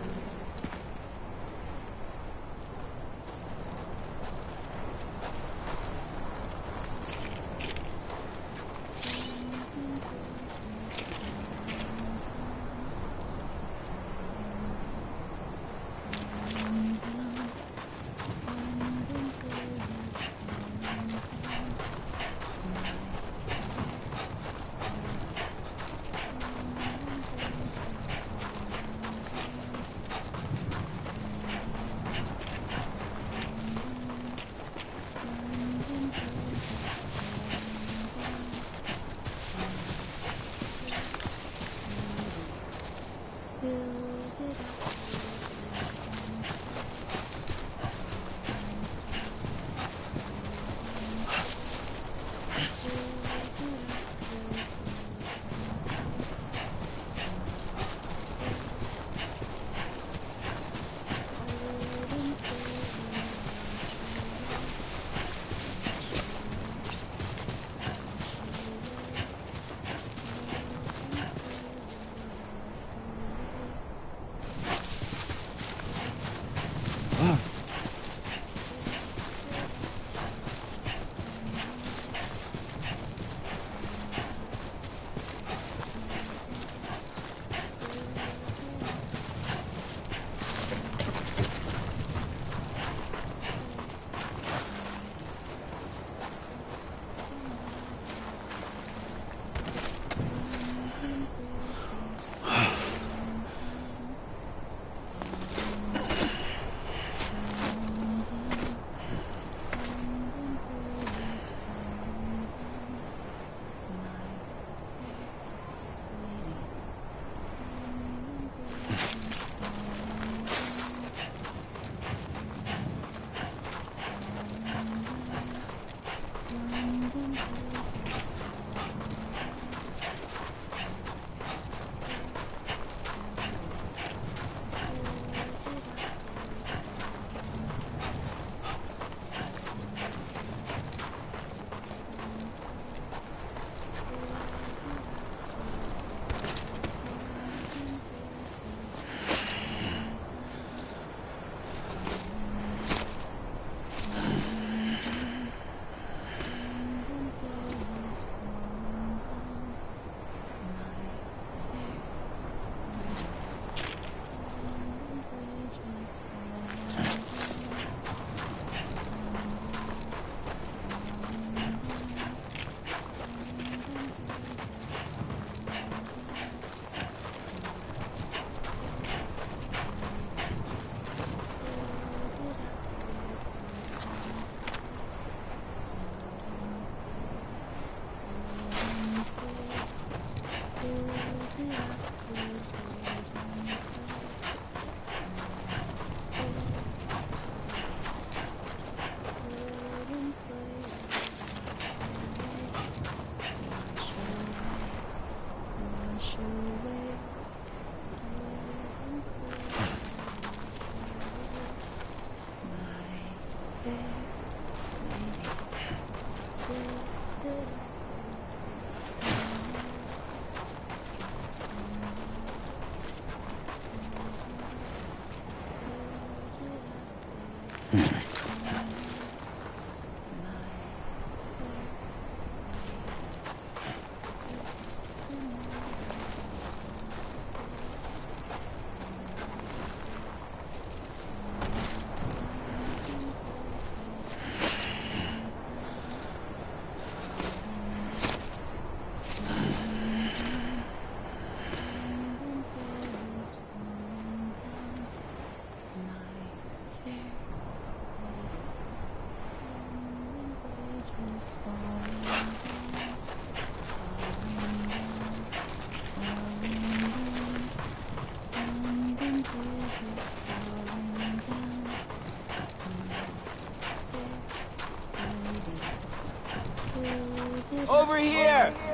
here!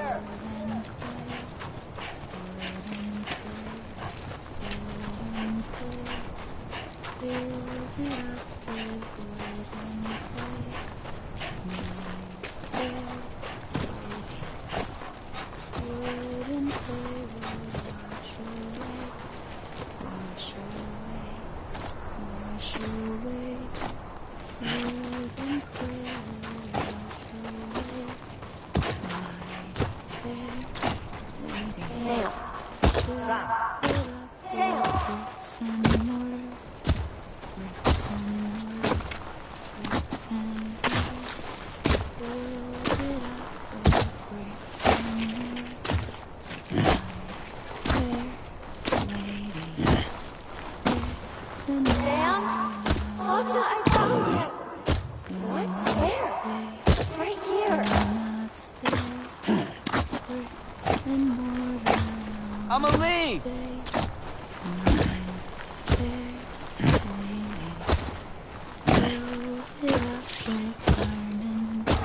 Amelie!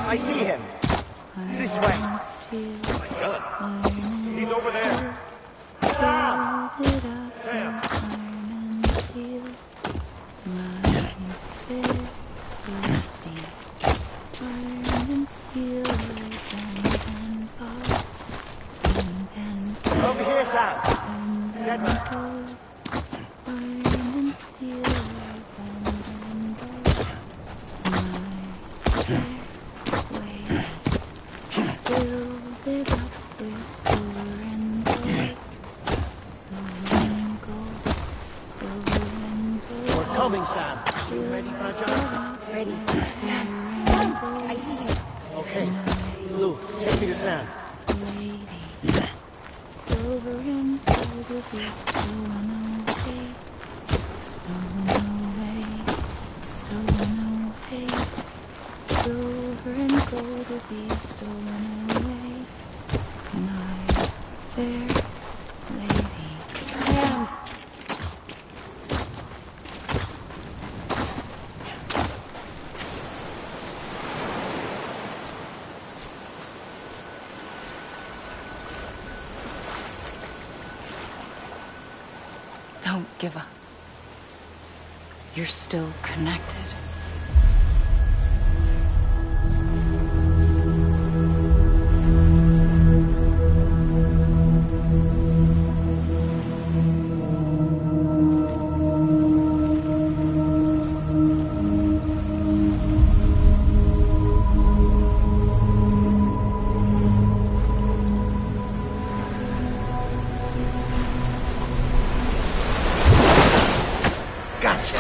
I see him. This way. My gun. He's over there. Sam! Sam! Over here, Sam. Get back. We're coming, Sam. You ready, Fragile? Ready. Sam. I see you. Okay. Blue, take me to Sam. Silver and gold will be stolen away, stolen away, stolen away. Silver and gold will be stolen away, my fair lady. Don't give up. You're still connected. Gotcha!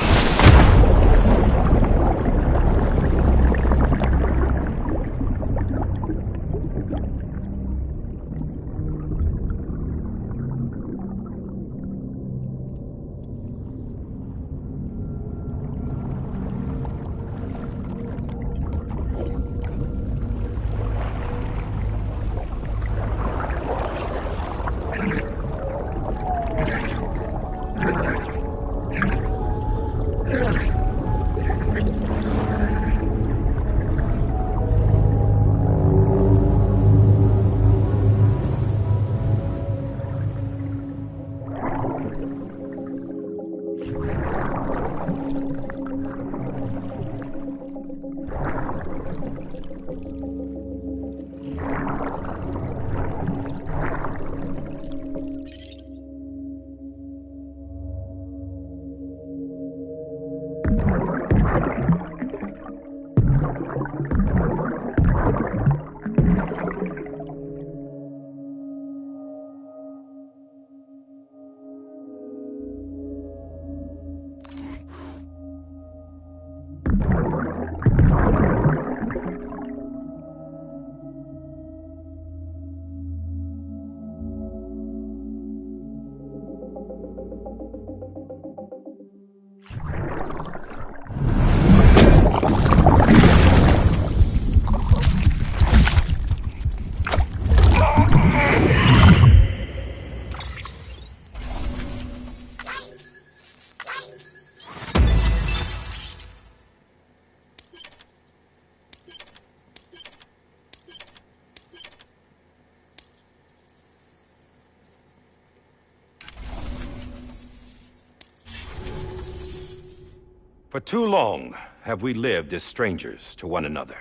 For too long have we lived as strangers to one another,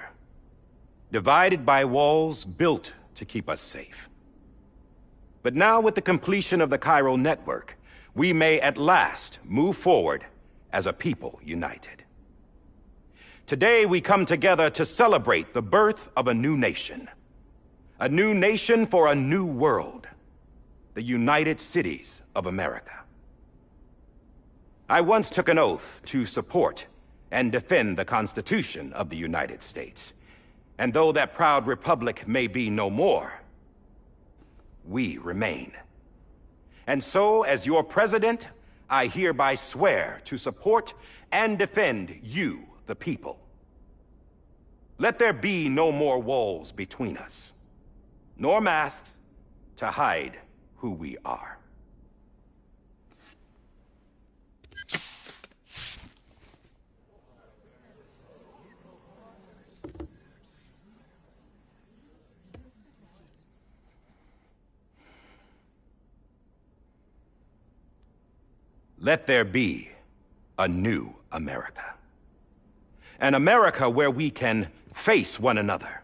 divided by walls built to keep us safe. But now, with the completion of the chiral network, we may at last move forward as a people united. Today we come together to celebrate the birth of a new nation. A new nation for a new world. The United Cities of America. I once took an oath to support and defend the Constitution of the United States. And though that proud republic may be no more, we remain. And so, as your president, I hereby swear to support and defend you, the people. Let there be no more walls between us, nor masks to hide who we are. Let there be a new America. An America where we can face one another,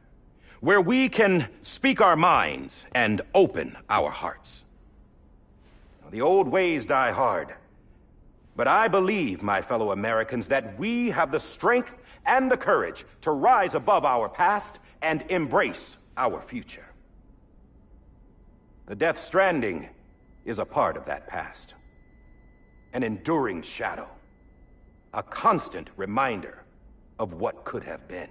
where we can speak our minds and open our hearts. The old ways die hard, but I believe, my fellow Americans, that we have the strength and the courage to rise above our past and embrace our future. The Death Stranding is a part of that past. An enduring shadow, a constant reminder of what could have been.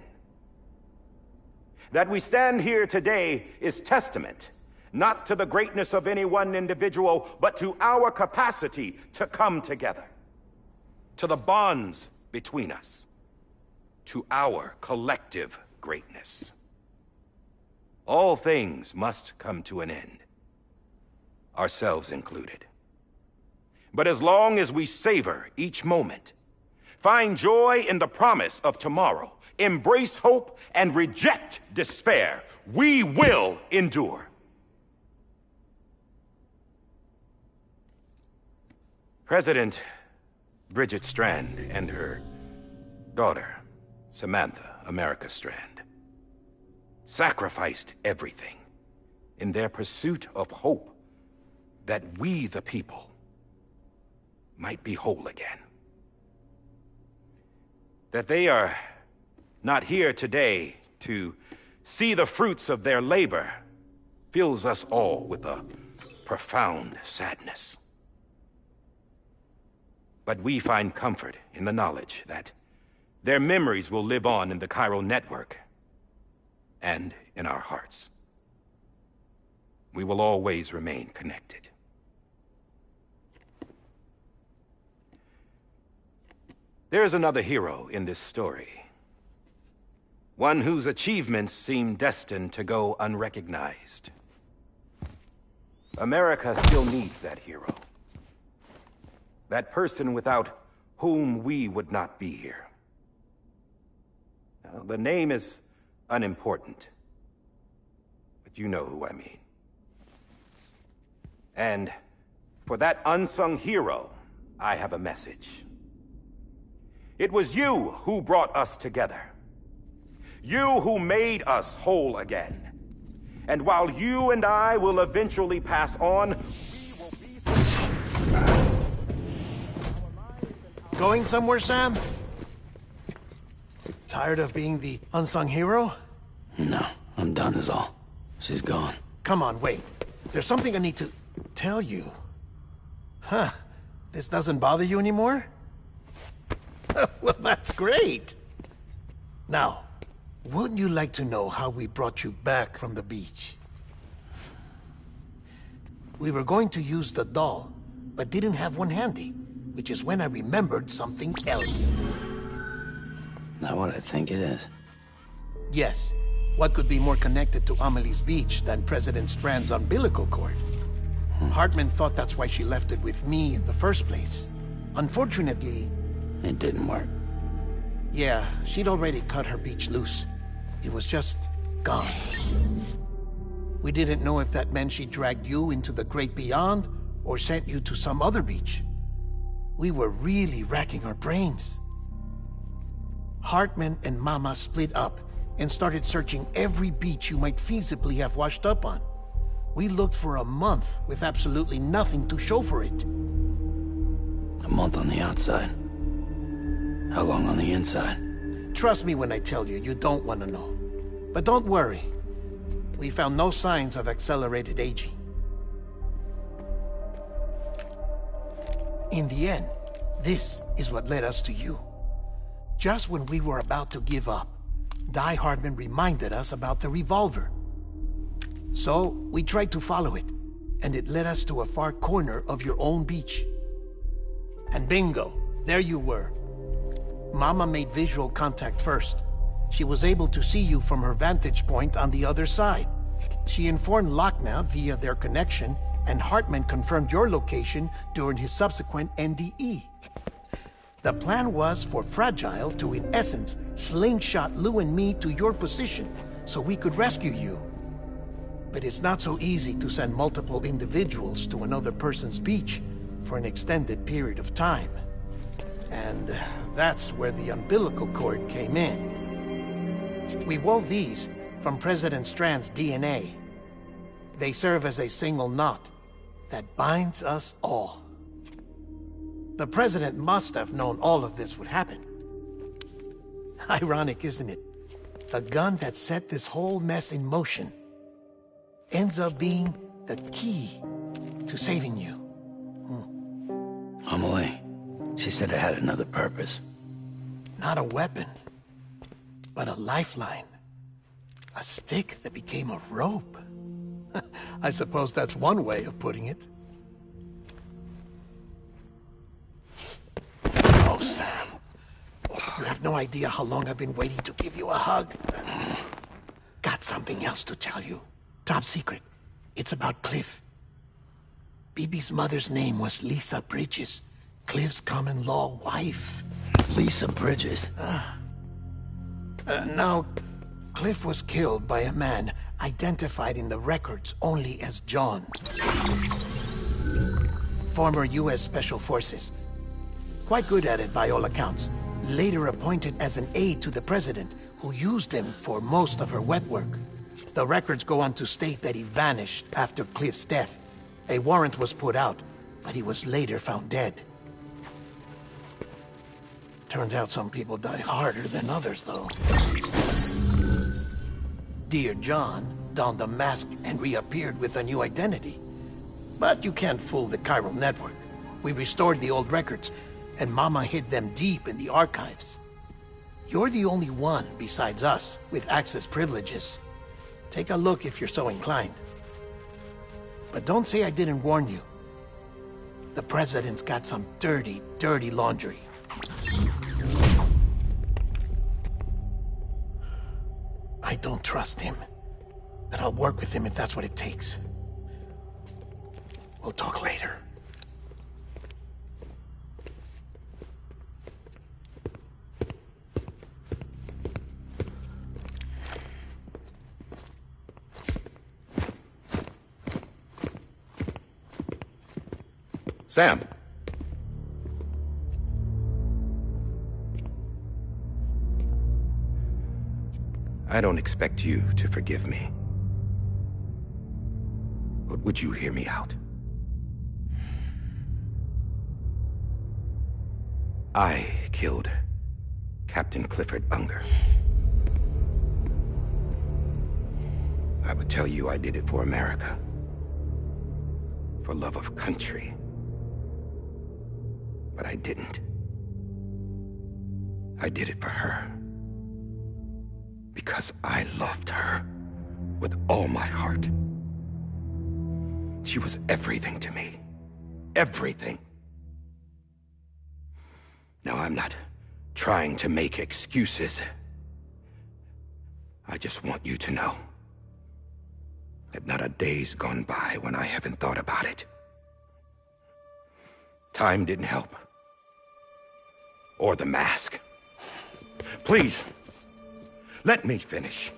That we stand here today is testament, not to the greatness of any one individual, but to our capacity to come together, to the bonds between us, to our collective greatness. All things must come to an end, ourselves included. But as long as we savor each moment, find joy in the promise of tomorrow, embrace hope, and reject despair, we will endure. President Bridget Strand and her daughter, Samantha America Strand, sacrificed everything in their pursuit of hope that we, the people, might be whole again. That they are not here today to see the fruits of their labor fills us all with a profound sadness. But we find comfort in the knowledge that their memories will live on in the chiral network and in our hearts. We will always remain connected. There's another hero in this story. One whose achievements seem destined to go unrecognized. America still needs that hero. That person without whom we would not be here. Now, the name is unimportant, but you know who I mean. And for that unsung hero, I have a message. It was you who brought us together. You who made us whole again. And while you and I will eventually pass on, we will be... Going somewhere, Sam? Tired of being the unsung hero? No, I'm done is all. She's gone. Come on, wait. There's something I need to tell you. Huh. This doesn't bother you anymore? Well, that's great. Now, wouldn't you like to know how we brought you back from the beach? We were going to use the doll, but didn't have one handy, which is when I remembered something else. Not what I think it is. Yes. What could be more connected to Amelie's beach than President Strand's umbilical cord? Hartman thought that's why she left it with me in the first place. Unfortunately... It didn't work. Yeah, she'd already cut her beach loose. It was just gone. We didn't know if that meant she dragged you into the great beyond, or sent you to some other beach. We were really racking our brains. Hartman and Mama split up and started searching every beach you might feasibly have washed up on. We looked for a month with absolutely nothing to show for it. A month on the outside. How long on the inside? Trust me when I tell you, you don't want to know. But don't worry. We found no signs of accelerated aging. In the end, this is what led us to you. Just when we were about to give up, Die Hardman reminded us about the revolver. So, we tried to follow it, and it led us to a far corner of your own beach. And bingo, there you were. Mama made visual contact first. She was able to see you from her vantage point on the other side. She informed Lochna via their connection, and Hartman confirmed your location during his subsequent NDE. The plan was for Fragile to, in essence, slingshot Lou and me to your position so we could rescue you. But it's not so easy to send multiple individuals to another person's beach for an extended period of time. And that's where the umbilical cord came in. We wove these from President Strand's DNA. They serve as a single knot that binds us all. The President must have known all of this would happen. Ironic, isn't it? The gun that set this whole mess in motion ends up being the key to saving you. Amelie, she said it had another purpose. Not a weapon, but a lifeline. A stick that became a rope. I suppose that's one way of putting it. Oh, Sam. You have no idea how long I've been waiting to give you a hug. Got something else to tell you. Top secret. It's about Cliff. BB's mother's name was Lisa Bridges, Cliff's common-law wife. Lisa Bridges? Now, Cliff was killed by a man identified in the records only as John. Former U.S. Special Forces. Quite good at it by all accounts. Later appointed as an aide to the president, who used him for most of her wet work. The records go on to state that he vanished after Cliff's death. A warrant was put out, but he was later found dead. Turned out some people die harder than others, though. Dear John donned a mask and reappeared with a new identity. But you can't fool the chiral network. We restored the old records, and Mama hid them deep in the archives. You're the only one, besides us, with access privileges. Take a look if you're so inclined. But don't say I didn't warn you. The President's got some dirty, dirty laundry. I don't trust him, but I'll work with him if that's what it takes. We'll talk later. Sam. I don't expect you to forgive me. But would you hear me out? I killed Captain Clifford Unger. I would tell you I did it for America. For love of country. But I didn't. I did it for her. Because I loved her with all my heart. She was everything to me. Everything. Now, I'm not trying to make excuses. I just want you to know that not a day's gone by when I haven't thought about it. Time didn't help. Or the mask. Please, let me finish.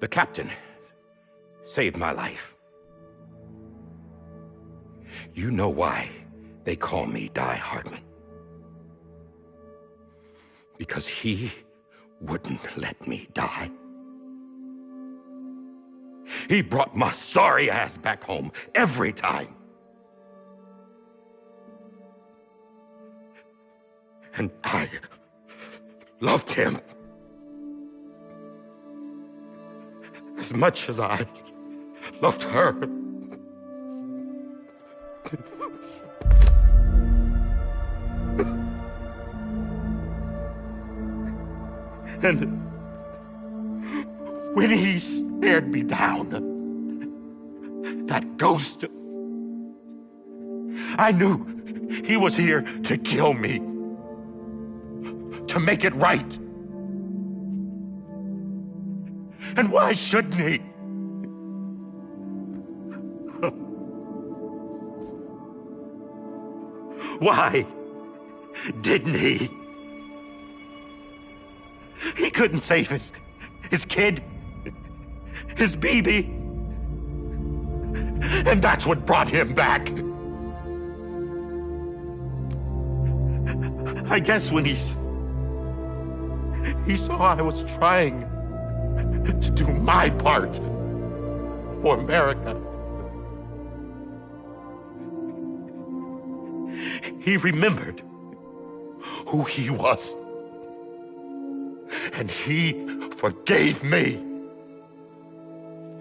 The captain saved my life. You know why they call me Die Hardman. Because he wouldn't let me die. He brought my sorry ass back home every time. And I loved him as much as I loved her. And when he stared me down, that ghost, I knew he was here to kill me, to make it right. And why shouldn't he? Why didn't he? He couldn't save his kid, his baby. And that's what brought him back. I guess when he saw I was trying to do my part for America, he remembered who he was. And he forgave me.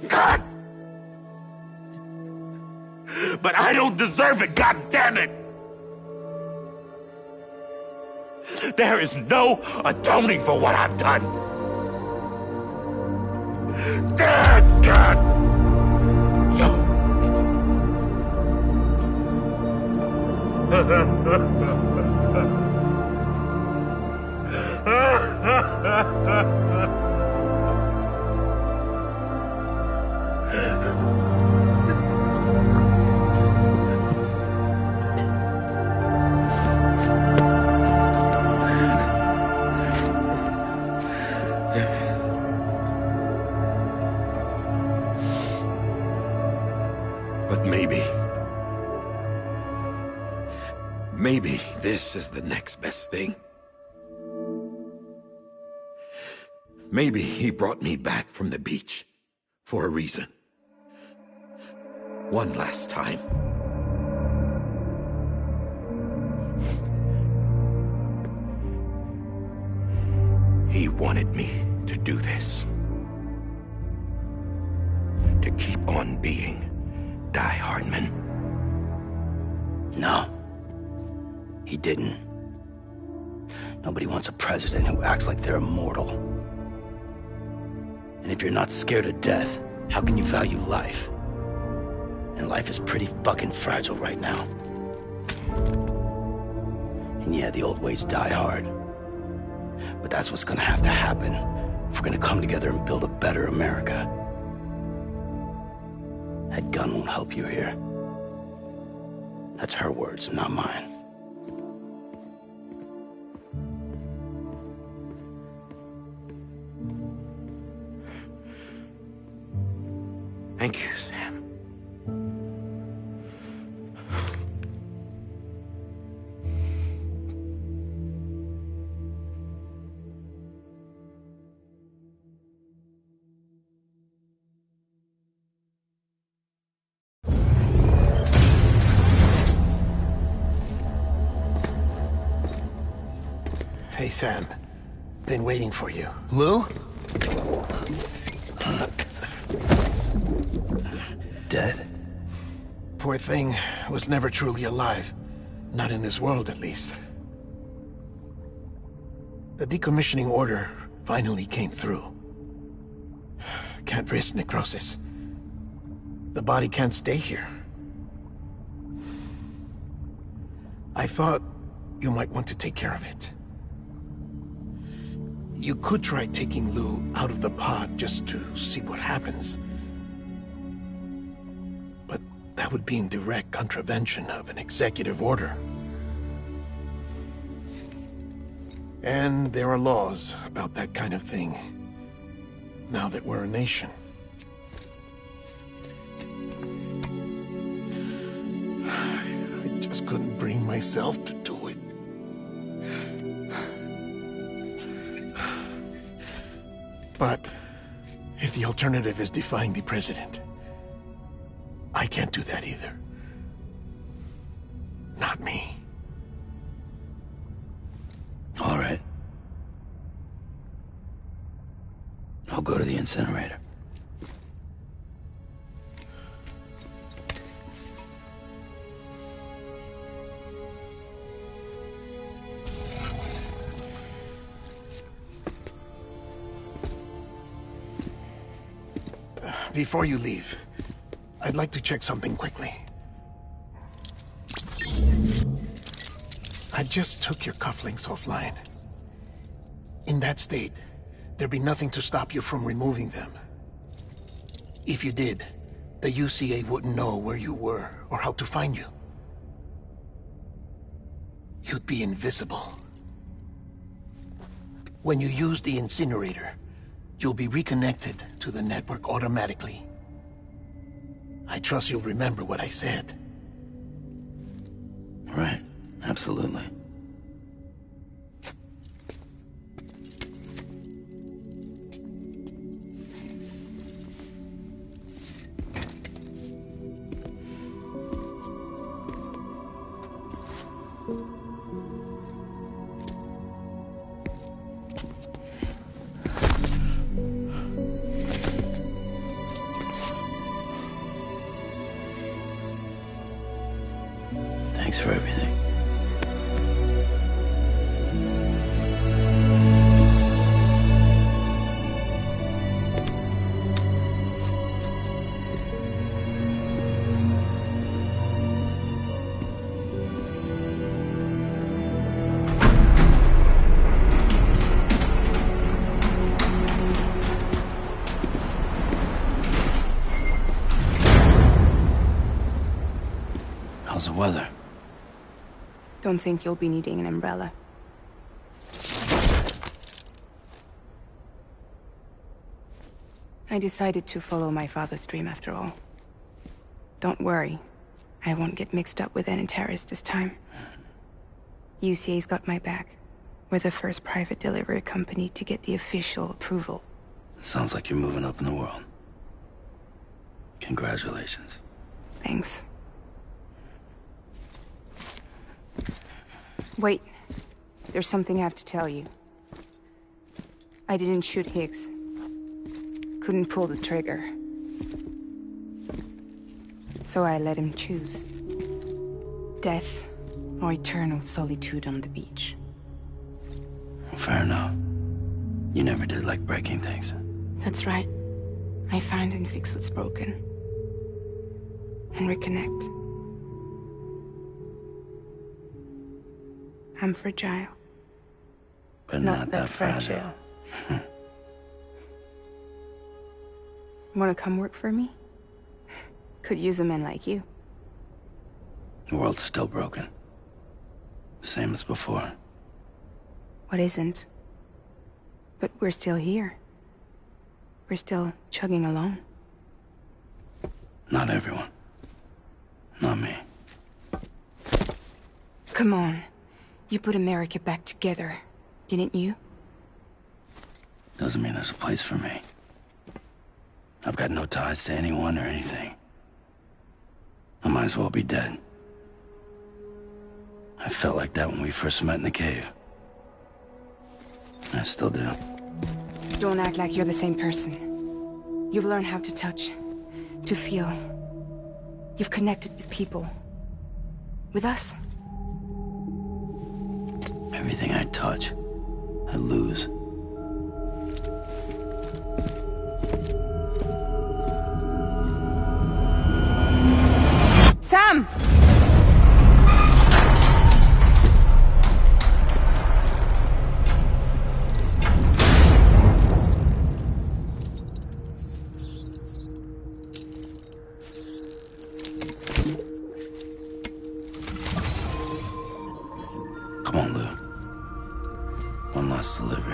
God! But I don't deserve it, God damn it! There is no atoning for what I've done. God! But maybe this is the next best thing. Maybe he brought me back from the beach for a reason. One last time. He wanted me to do this. To keep on being Die Hardman. No. He didn't. Nobody wants a president who acts like they're immortal. And if you're not scared of death, how can you value life? And life is pretty fucking fragile right now. And yeah, the old ways die hard. But that's what's gonna have to happen if we're gonna come together and build a better America. That gun won't help you here. That's her words, not mine. Thank you, Sam. Hey, Sam. Been waiting for you. Lou? Dead? Poor thing was never truly alive. Not in this world, at least. The decommissioning order finally came through. Can't risk necrosis. The body can't stay here. I thought you might want to take care of it. You could try taking Lou out of the pod just to see what happens. But that would be in direct contravention of an executive order. And there are laws about that kind of thing, now that we're a nation. couldn't bring myself to do it. But if the alternative is defying the president, I can't do that either. Not me. All right. I'll go to the incinerator. Before you leave, I'd like to check something quickly. I just took your cufflinks offline. In that state, there'd be nothing to stop you from removing them. If you did, the UCA wouldn't know where you were or how to find you. You'd be invisible. When you use the incinerator, you'll be reconnected to the network automatically. I trust you'll remember what I said. Right, absolutely. Thanks for everything. How's the weather? Don't think you'll be needing an umbrella. I decided to follow my father's dream after all. Don't worry. I won't get mixed up with any terrorists this time. UCA's got my back. We're the first private delivery company to get the official approval. Sounds like you're moving up in the world. Congratulations. Thanks. Wait. There's something I have to tell you. I didn't shoot Higgs. Couldn't pull the trigger. So I let him choose. Death or eternal solitude on the beach. Fair enough. You never did like breaking things. That's right. I find and fix what's broken. And reconnect. I'm fragile. But not that fragile. Wanna come work for me? Could use a man like you. The world's still broken. Same as before. What isn't? But we're still here. We're still chugging along. Not everyone. Not me. Come on. You put America back together, didn't you? Doesn't mean there's a place for me. I've got no ties to anyone or anything. I might as well be dead. I felt like that when we first met in the cave. I still do. Don't act like you're the same person. You've learned how to touch, to feel. You've connected with people. With us. Everything I touch, I lose. Sam! Come on, Lou. One last delivery.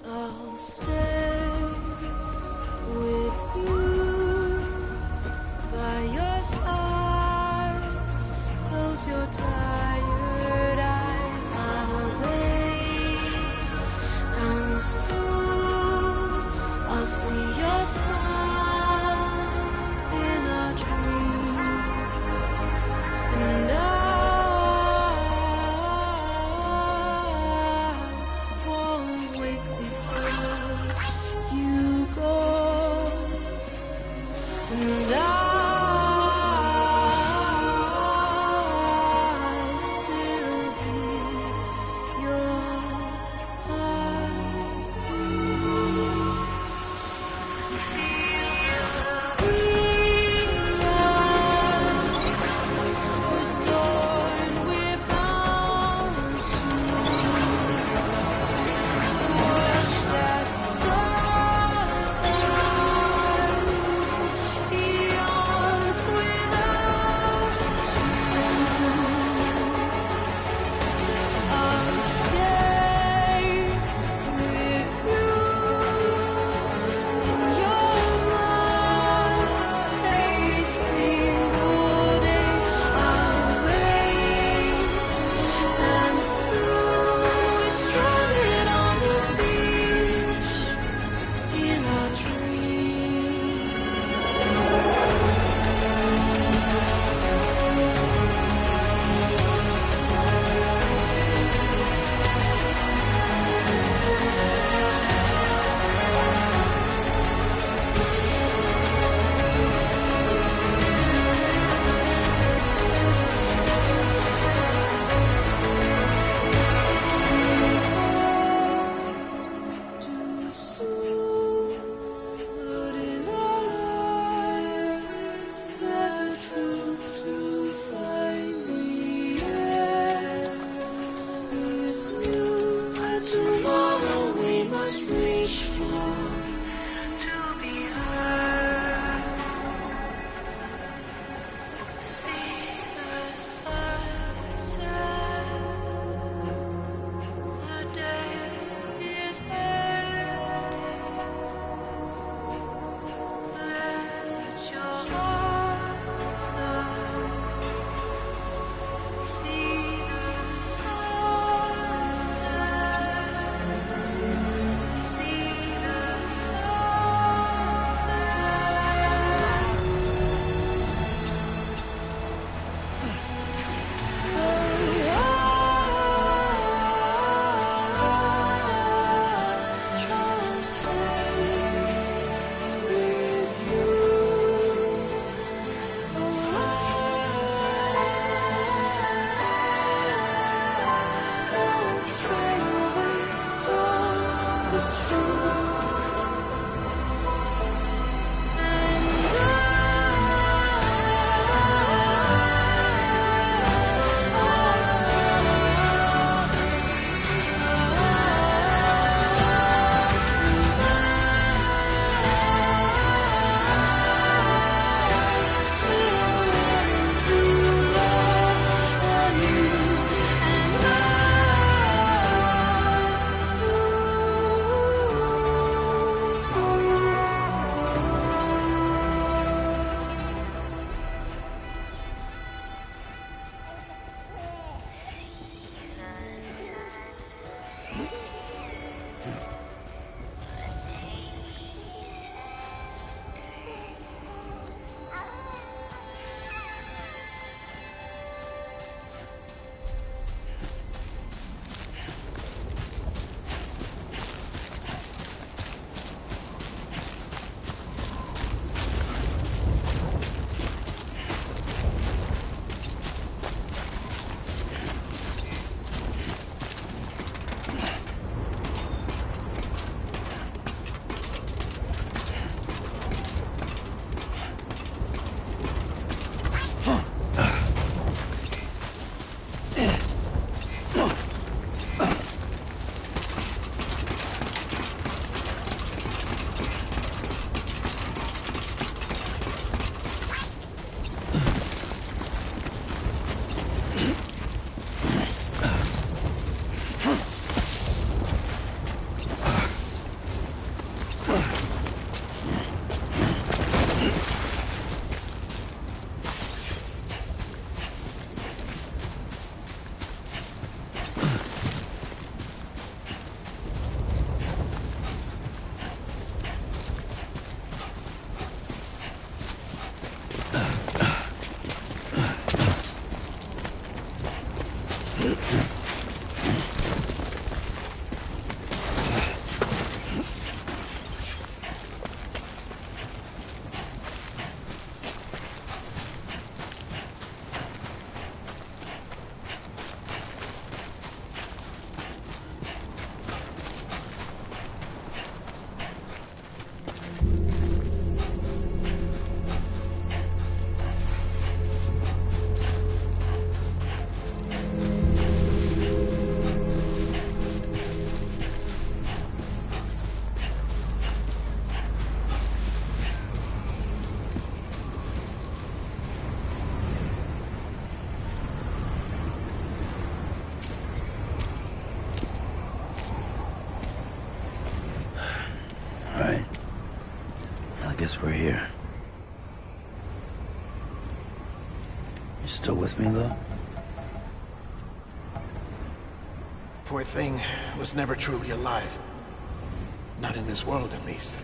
I'll stay with you by your side. Close your tired eyes. I'll wait, and soon I'll see your smile in a dream, and I won't wake before you go, and I we're here. You still with me, though? Poor thing was never truly alive. Not in this world, at least.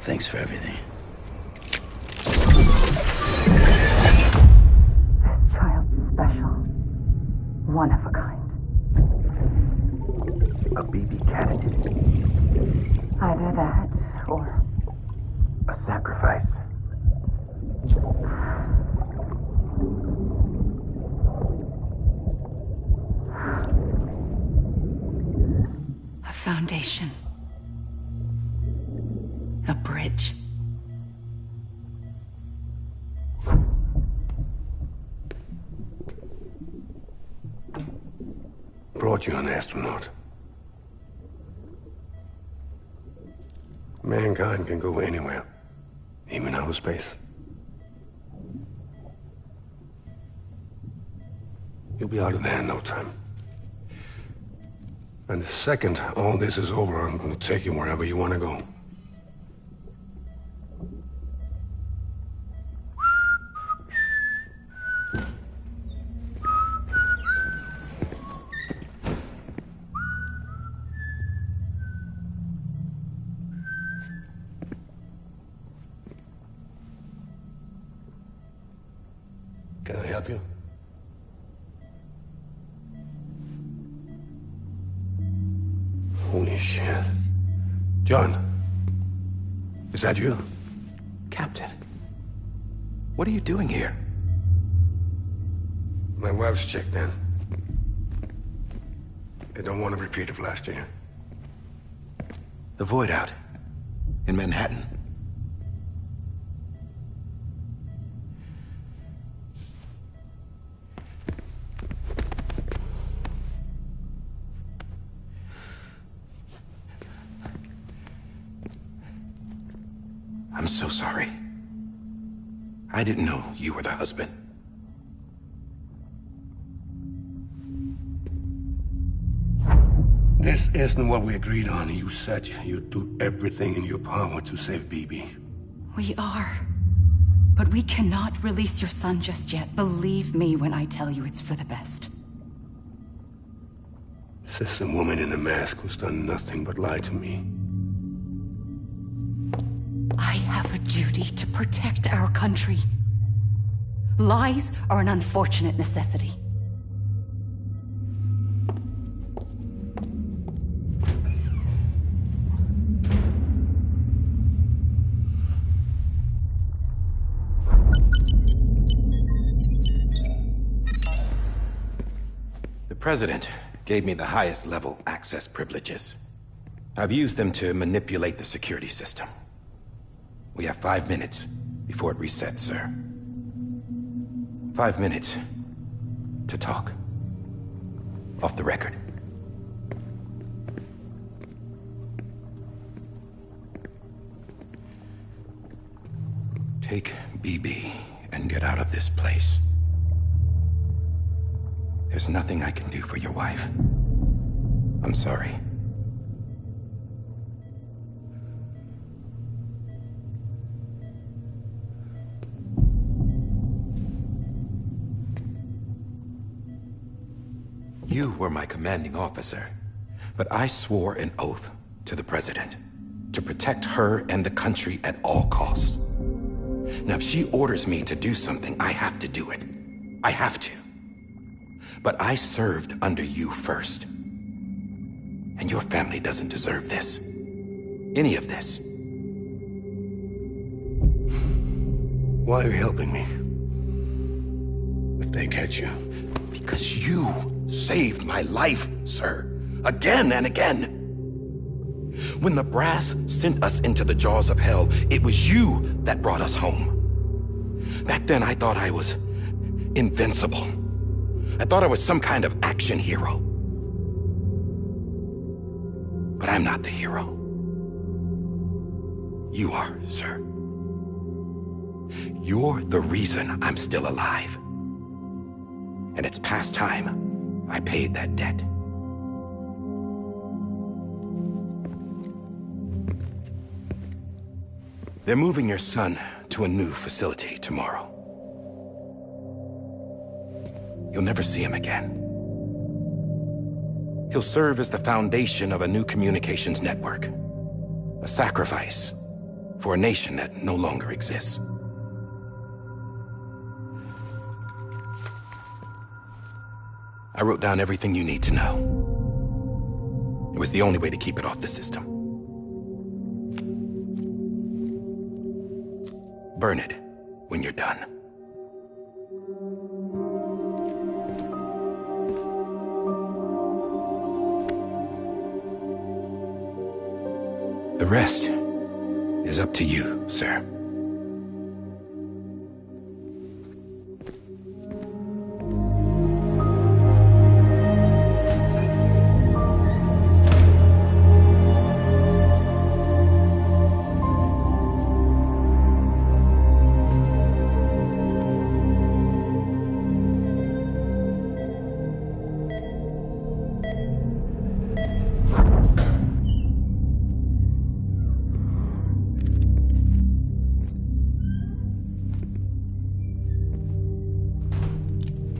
Thanks for everything. Child's special. One of a kind. A BB candidate. Either that, or... a sacrifice. A foundation. A bridge. Brought you an astronaut. Mankind can go anywhere, even outer space. You'll be out of there in no time. And the second all this is over, I'm gonna take you wherever you want to go. Can I help you? Holy shit. John, is that you? Captain, what are you doing here? My wife's checked in. They don't want a repeat of last year. The Void out in Manhattan. I'm so sorry. I didn't know you were the husband. This isn't what we agreed on. You said you'd do everything in your power to save BB. We are. But we cannot release your son just yet. Believe me when I tell you it's for the best. This is a woman in a mask who's done nothing but lie to me. I have a duty to protect our country. Lies are an unfortunate necessity. The President gave me the highest level access privileges. I've used them to manipulate the security system. We have 5 minutes before it resets, sir. 5 minutes to talk. Off the record. Take BB and get out of this place. There's nothing I can do for your wife. I'm sorry. You were my commanding officer, but I swore an oath to the President to protect her and the country at all costs. Now, if she orders me to do something, I have to do it. I have to. But I served under you first. And your family doesn't deserve this. Any of this. Why are you helping me? If they catch you. Because you saved my life, sir. Again and again. When the brass sent us into the jaws of hell, it was you that brought us home. Back then, I thought I was invincible. I thought I was some kind of action hero. But I'm not the hero. You are, sir. You're the reason I'm still alive. And it's past time I paid that debt. They're moving your son to a new facility tomorrow. You'll never see him again. He'll serve as the foundation of a new communications network. A sacrifice for a nation that no longer exists. I wrote down everything you need to know. It was the only way to keep it off the system. Burn it when you're done. The rest is up to you, sir.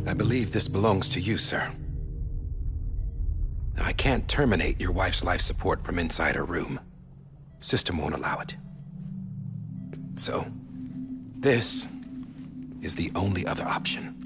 I believe this belongs to you, sir. I can't terminate your wife's life support from inside her room. System won't allow it. So, this is the only other option.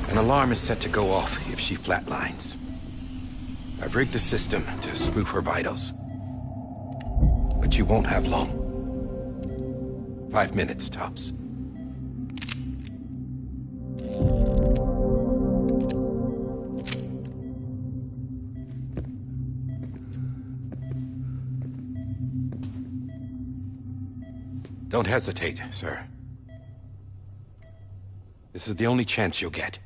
An alarm is set to go off if she flatlines. I've rigged the system to spoof her vitals. But you won't have long. 5 minutes, tops. Don't hesitate, sir. This is the only chance you'll get.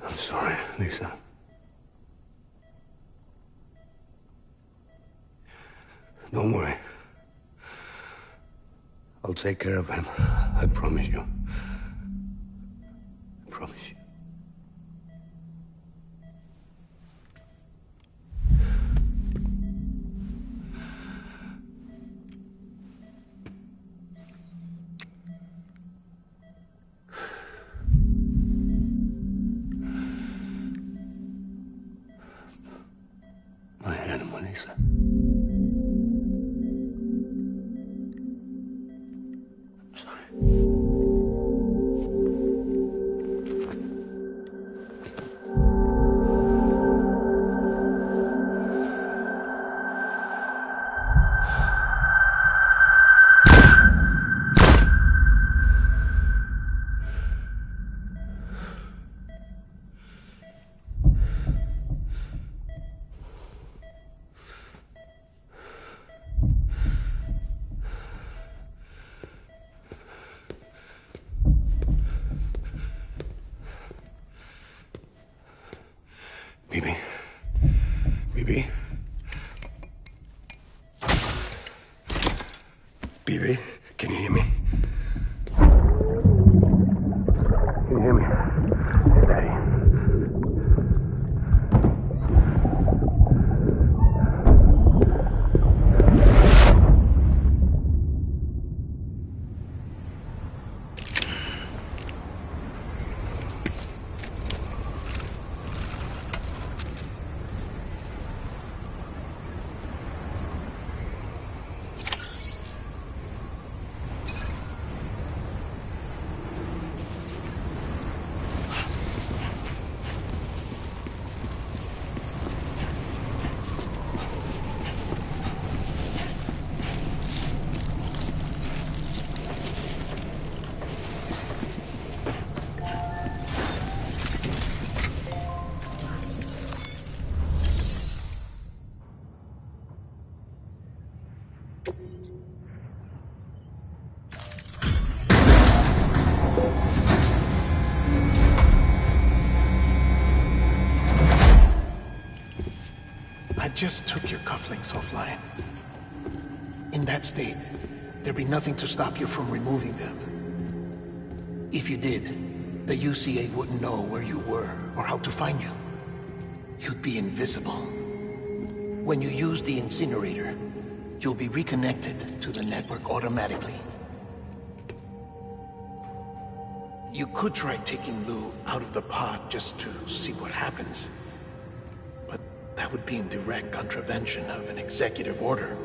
I'm sorry, Lisa. Don't worry. I'll take care of him. I promise you. I promise you. My animal, Lisa. I'm sorry. Bibi. Bibi. Bibi, can you hear me? Can you hear me? It's Daddy. I just took your cufflinks offline. In that state, there'd be nothing to stop you from removing them. If you did, the UCA wouldn't know where you were or how to find you. You'd be invisible. When you use the incinerator, you'll be reconnected to the network automatically. You could try taking Lou out of the pod just to see what happens. But that would be in direct contravention of an executive order.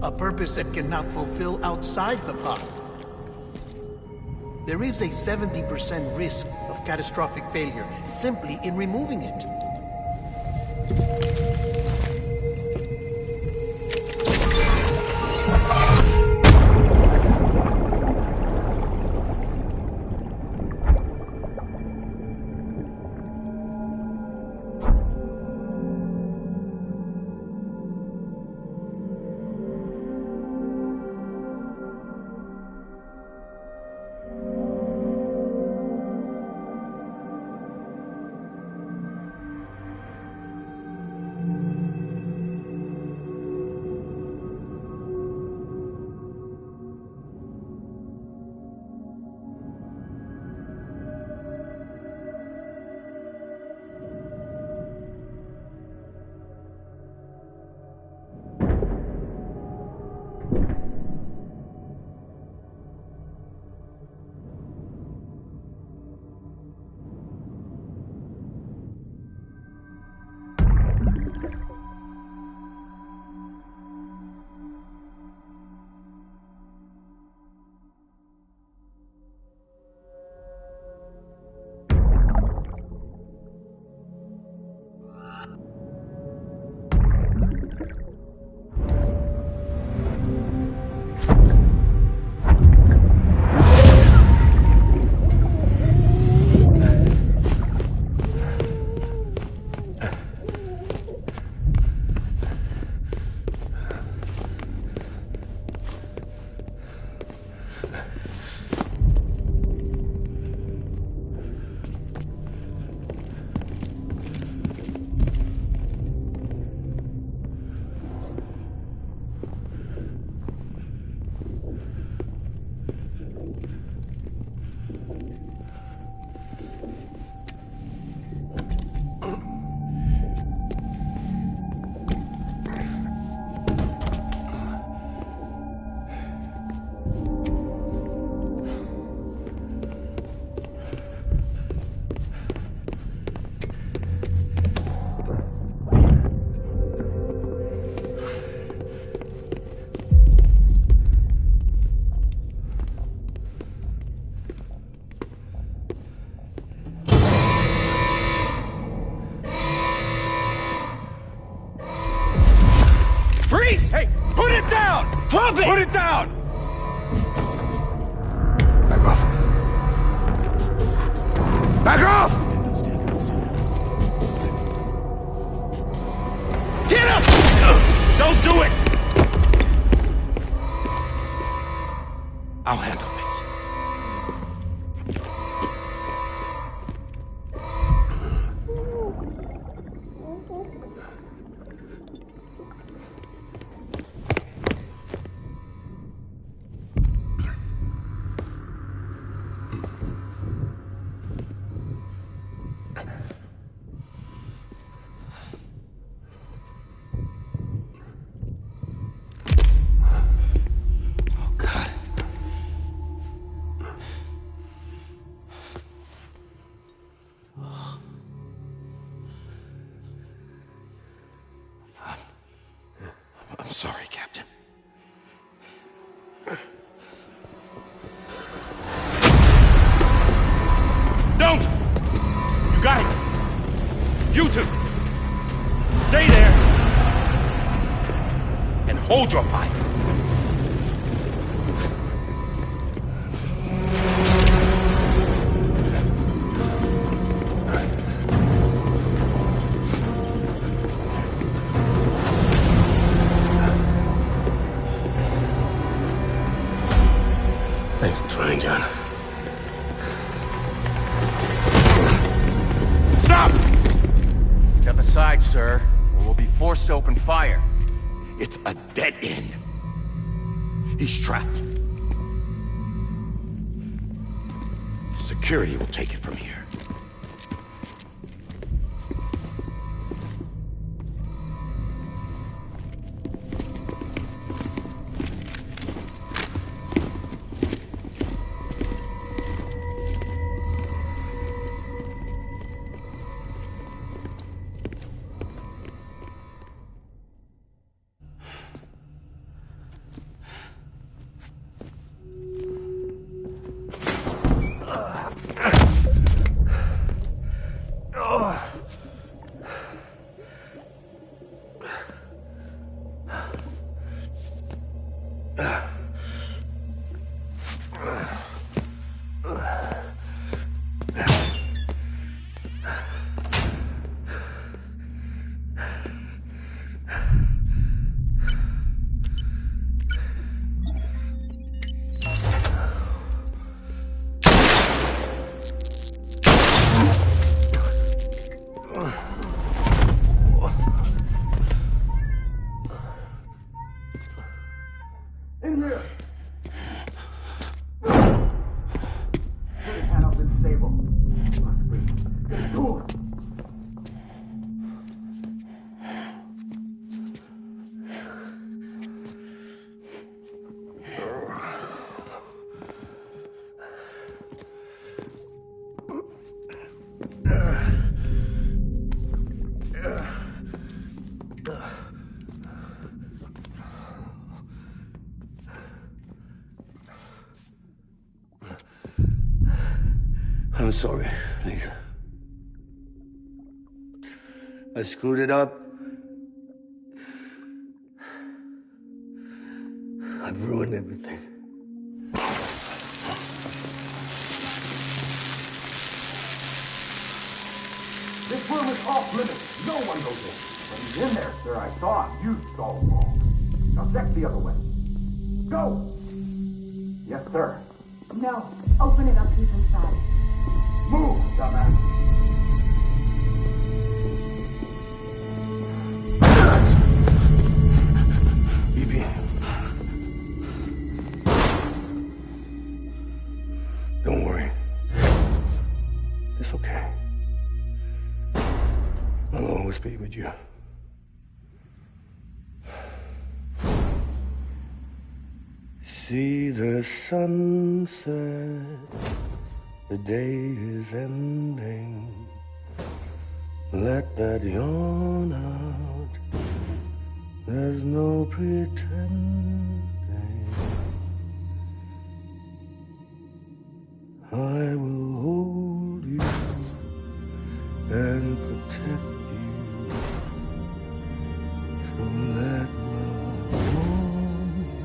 A purpose that cannot fulfill outside the pod. There is a 70% risk of catastrophic failure simply in removing it. Hey, put it down! Drop it! Put it down! Back off. Back off! Get him! Don't do it! I'll handle this. Hold your fire. Thanks for trying, John. Stop! Step aside, sir, or we'll be forced to open fire. It's a dead end. He's trapped. Security will take it from here. I'm sorry, Lisa. I screwed it up. I've ruined everything. This room is off limits. No one goes in. When he's in there, sir, I saw him. You saw him wrong. Now check the other way. Go! Yes, sir. No. Open it up. He's inside. Move, dumbass. Evie. Don't worry. It's okay. I'll always be with you. See the sunset. The day is ending. Let that yawn out. There's no pretending. I will hold you and protect you. So let love warm you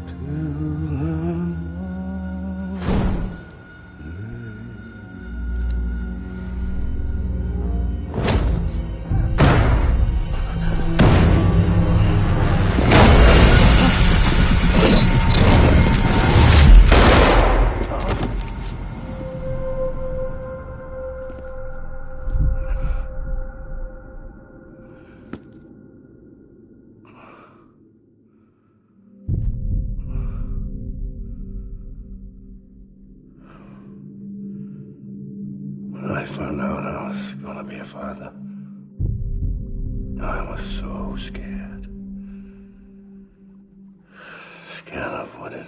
till the When I found out I was gonna be a father, I was so scared. Scared of what it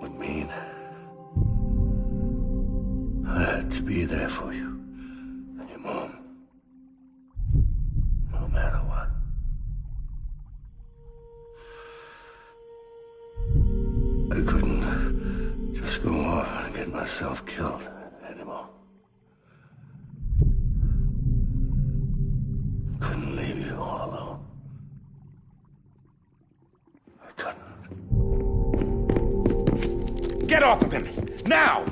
would mean. I had to be there for you and your mom, no matter what. I couldn't just go off and get myself killed anymore. Get off of him! Now!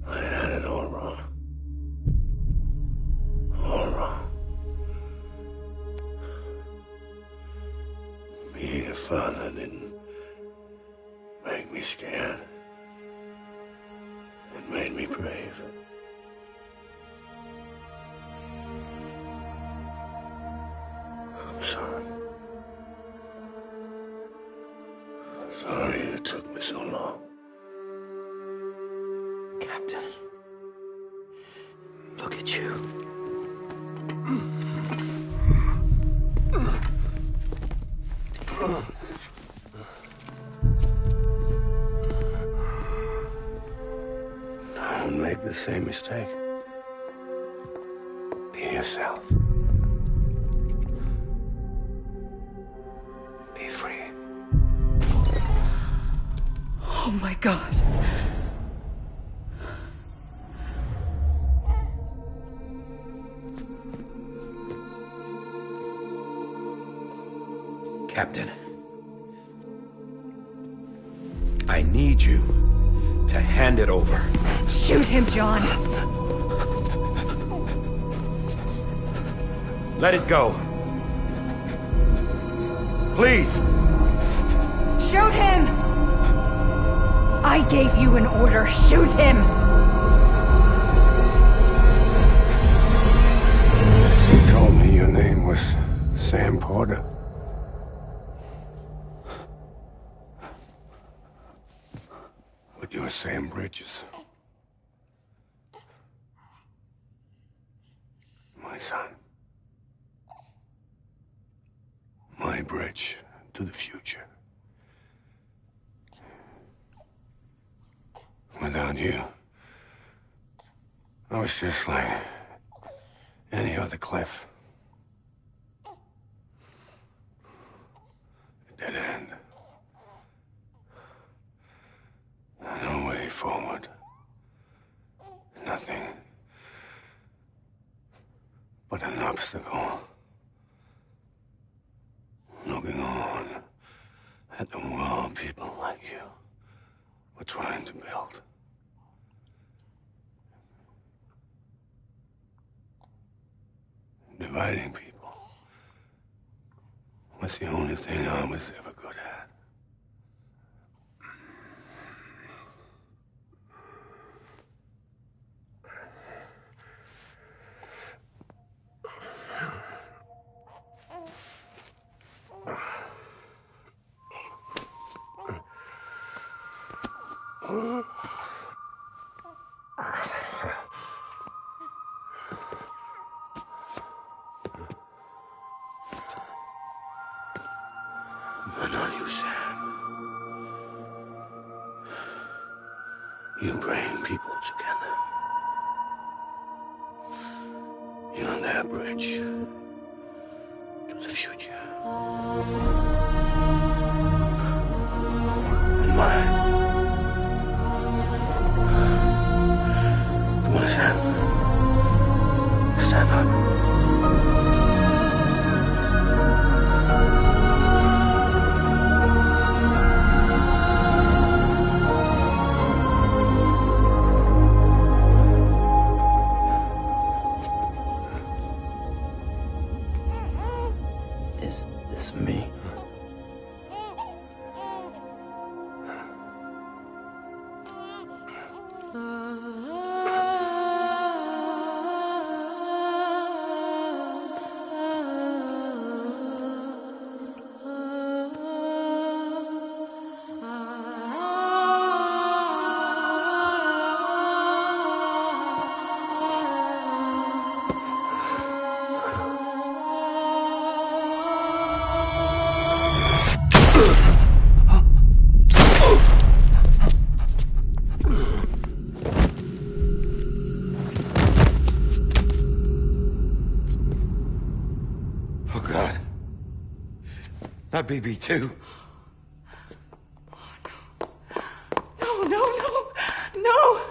I had it all wrong. All wrong. Being a father didn't make me scared. It made me brave. I'm sorry. Sorry it took me so long. Captain, look at you. Don't make the same mistake. Be yourself. Be free. Oh my God. Captain, I need you to hand it over. Shoot him, John. Let it go. Please. Shoot him! I gave you an order. Shoot him! You told me your name was Sam Porter. But you're Sam Bridges. My son. My bridge to the future. Without you, I was just like any other Cliff. A dead end. No way forward. Nothing but an obstacle. Looking on at the world people like you were trying to build. Dividing people was the only thing I was ever good at. But not you, Sam. You bring people together. You're their bridge to the future. And mine. Come on, Sam. Stand up. Is this me? Oh, God. Not BB2. No, no, no, no!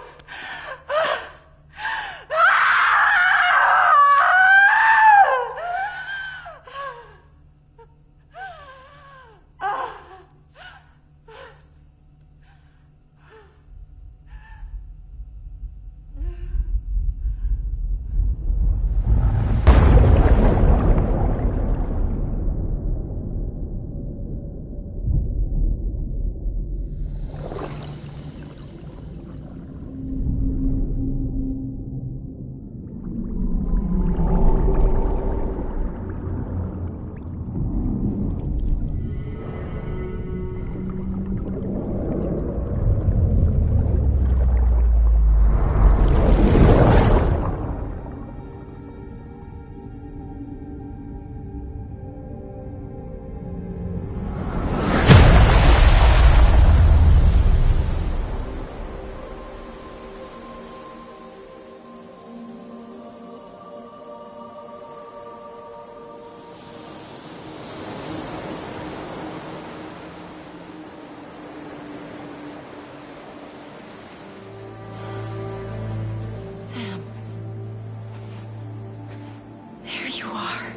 are.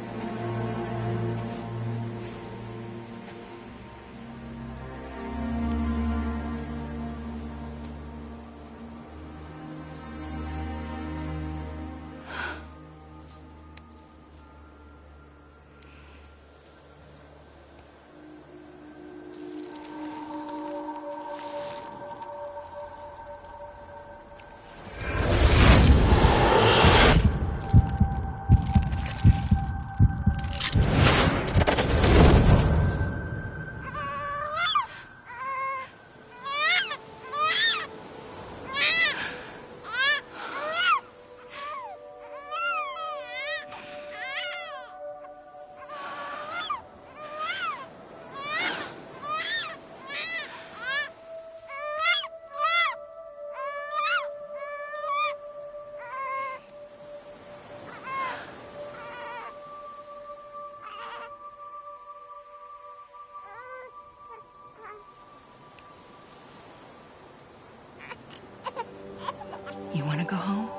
You want to go home?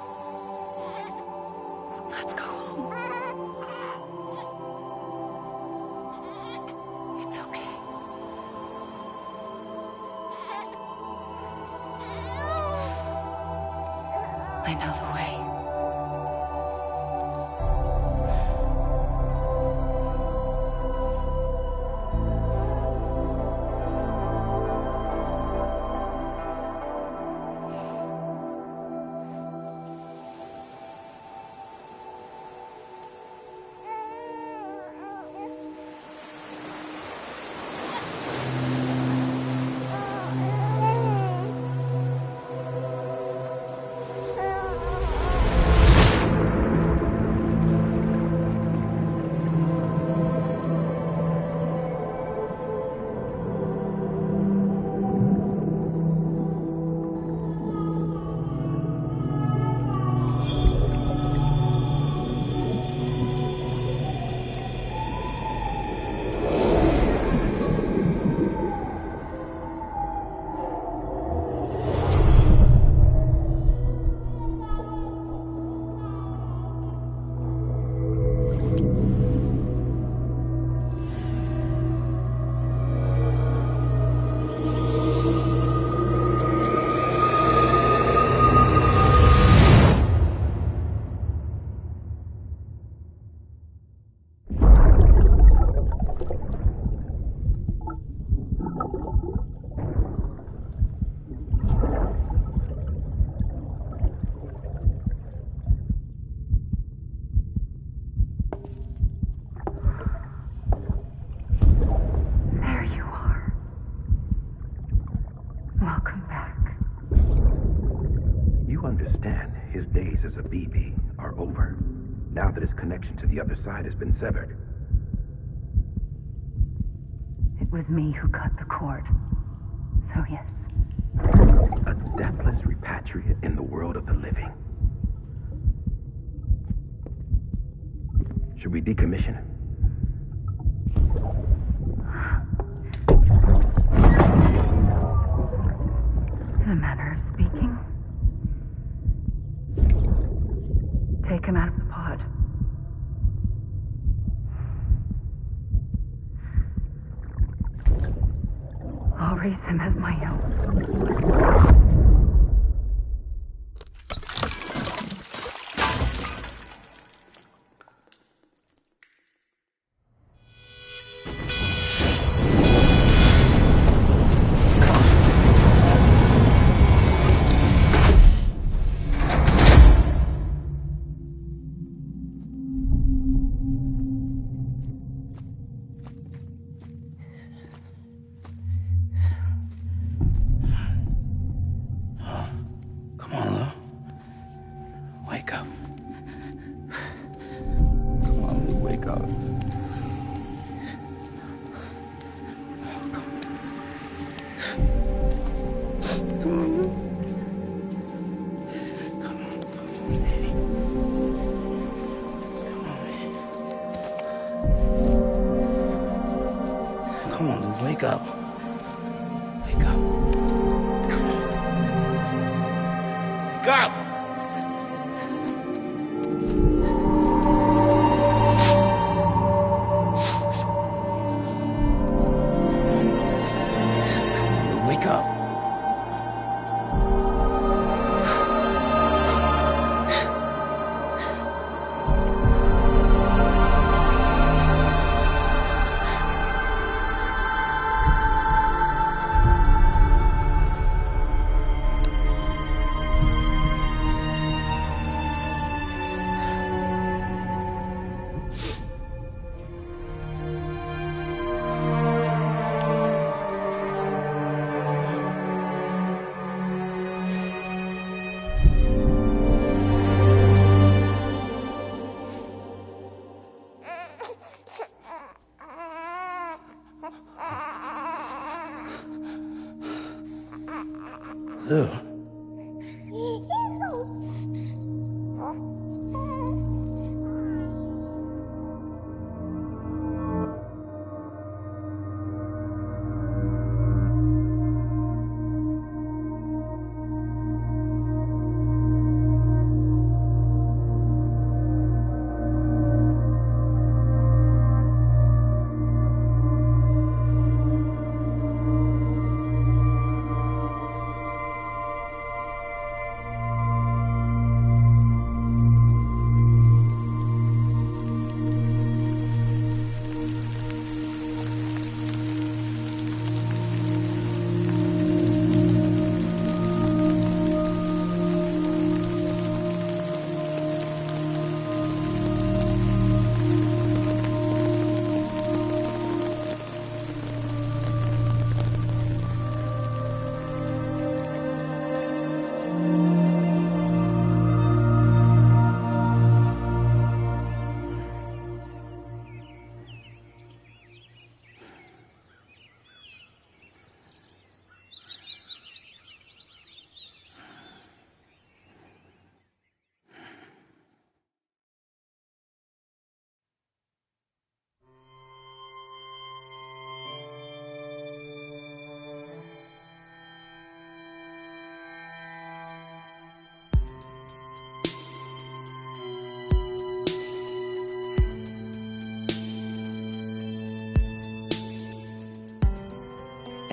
Let's go home. It's okay. I know the way. To the other side has been severed. It was me who cut the cord. So yes. A deathless repatriate in the world of the living. Should we decommission him? In a manner of speaking. Take him out of the pod. I'll raise him as my own. Wake up. Wake up. Come on. Wake up! Ew.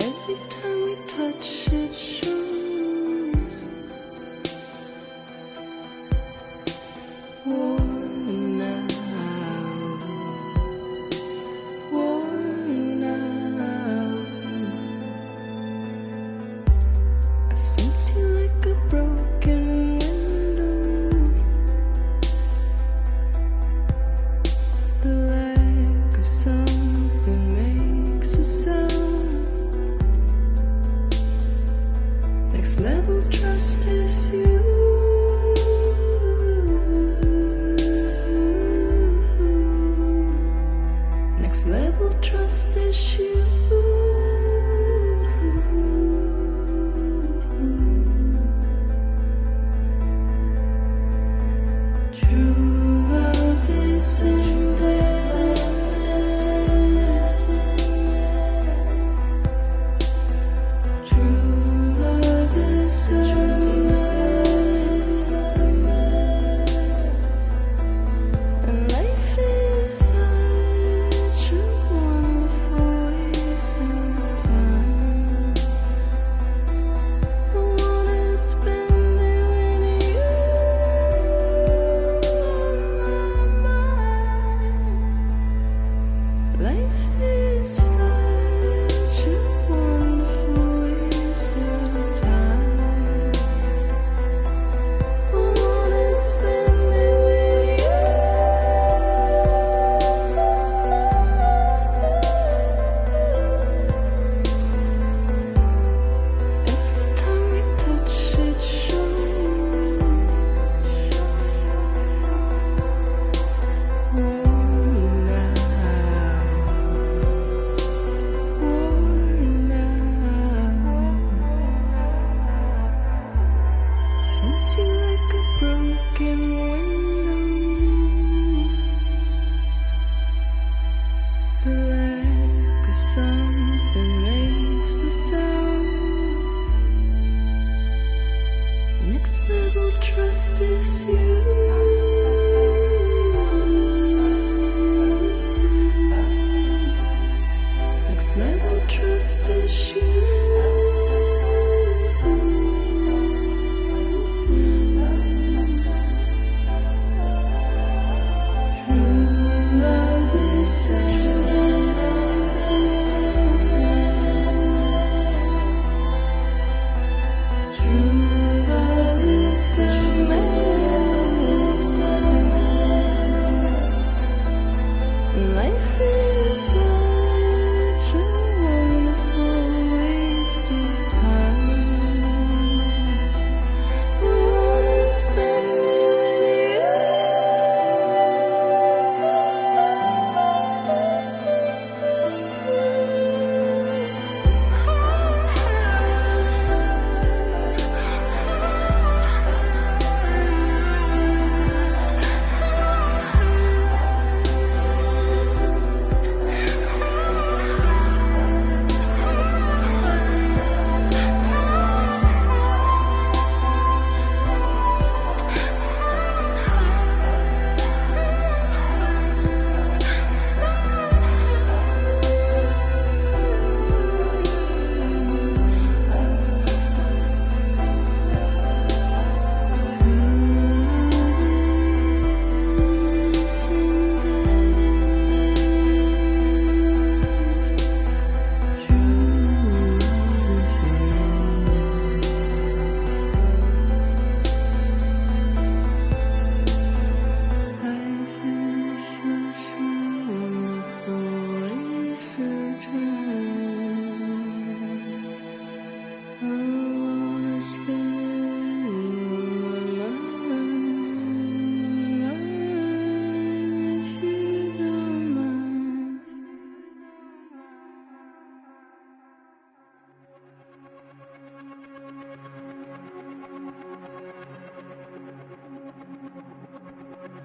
Every time we touch it shows worn out, worn out. I sense you like a broken window, the lack of something makes a sound. Next level trust is you. Next level trust is you. True love is in true love is and life is such a wonderful waste of time. I wanna spend it with you on my mind. Life is such a wonderful waste of time. I wanna spend it with you. Every time we touch it shows worn out, worn out. Sense you like a broken window, the lack of something makes the sound. Next level trust is you. Next level trust is you. True love is true love is a mess. Life is such a wonderful waste of time. I wanna spend it with you.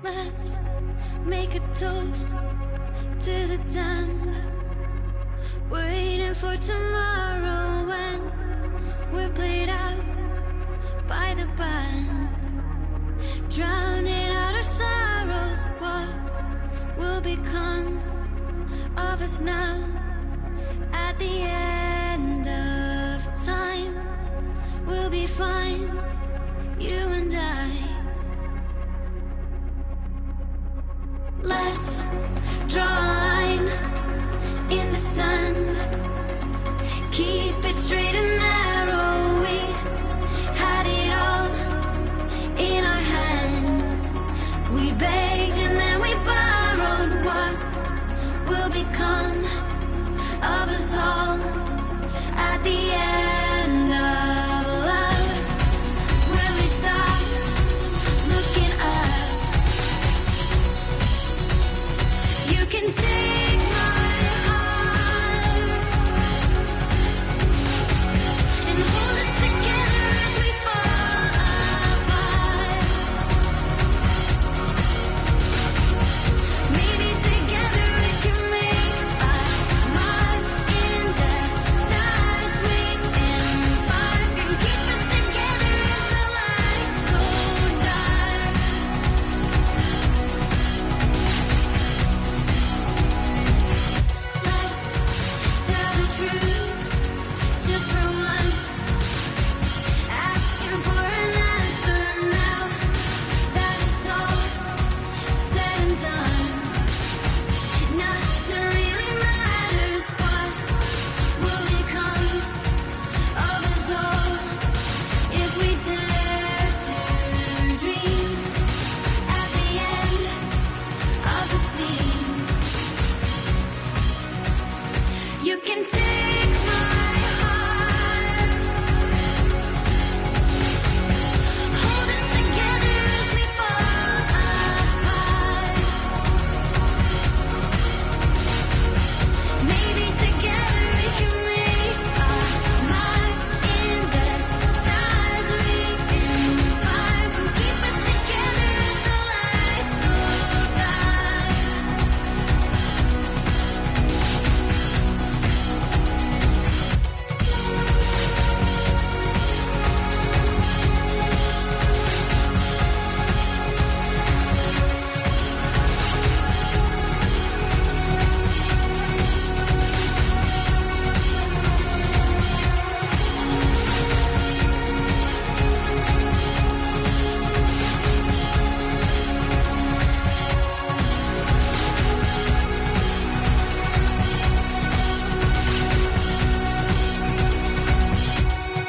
Let's make a toast to the damned, waiting for tomorrow when we're played out by the band, drowning out our sorrows. What will become of us now at the end of time? We'll be fine, you and I. Let's draw a line in the sand, keep it straight and narrow. We had it all in our hands. We begged and then we borrowed. What will become of us all at the end of love? When we stopped looking up, you can take my heart and hold it together as we fall apart. Maybe together we can make a mark in the stars. We embark and keep us together as our lives go dark. Let's tell the truth just for once, asking for an answer now that it's all said and done. Nothing really matters. What will become of us all if we dare to dream at the end of the scene? You can take my heart, hold it together as we fall apart. Maybe together we can make a mark in the stars. We embark and keep us together as our lights go dark.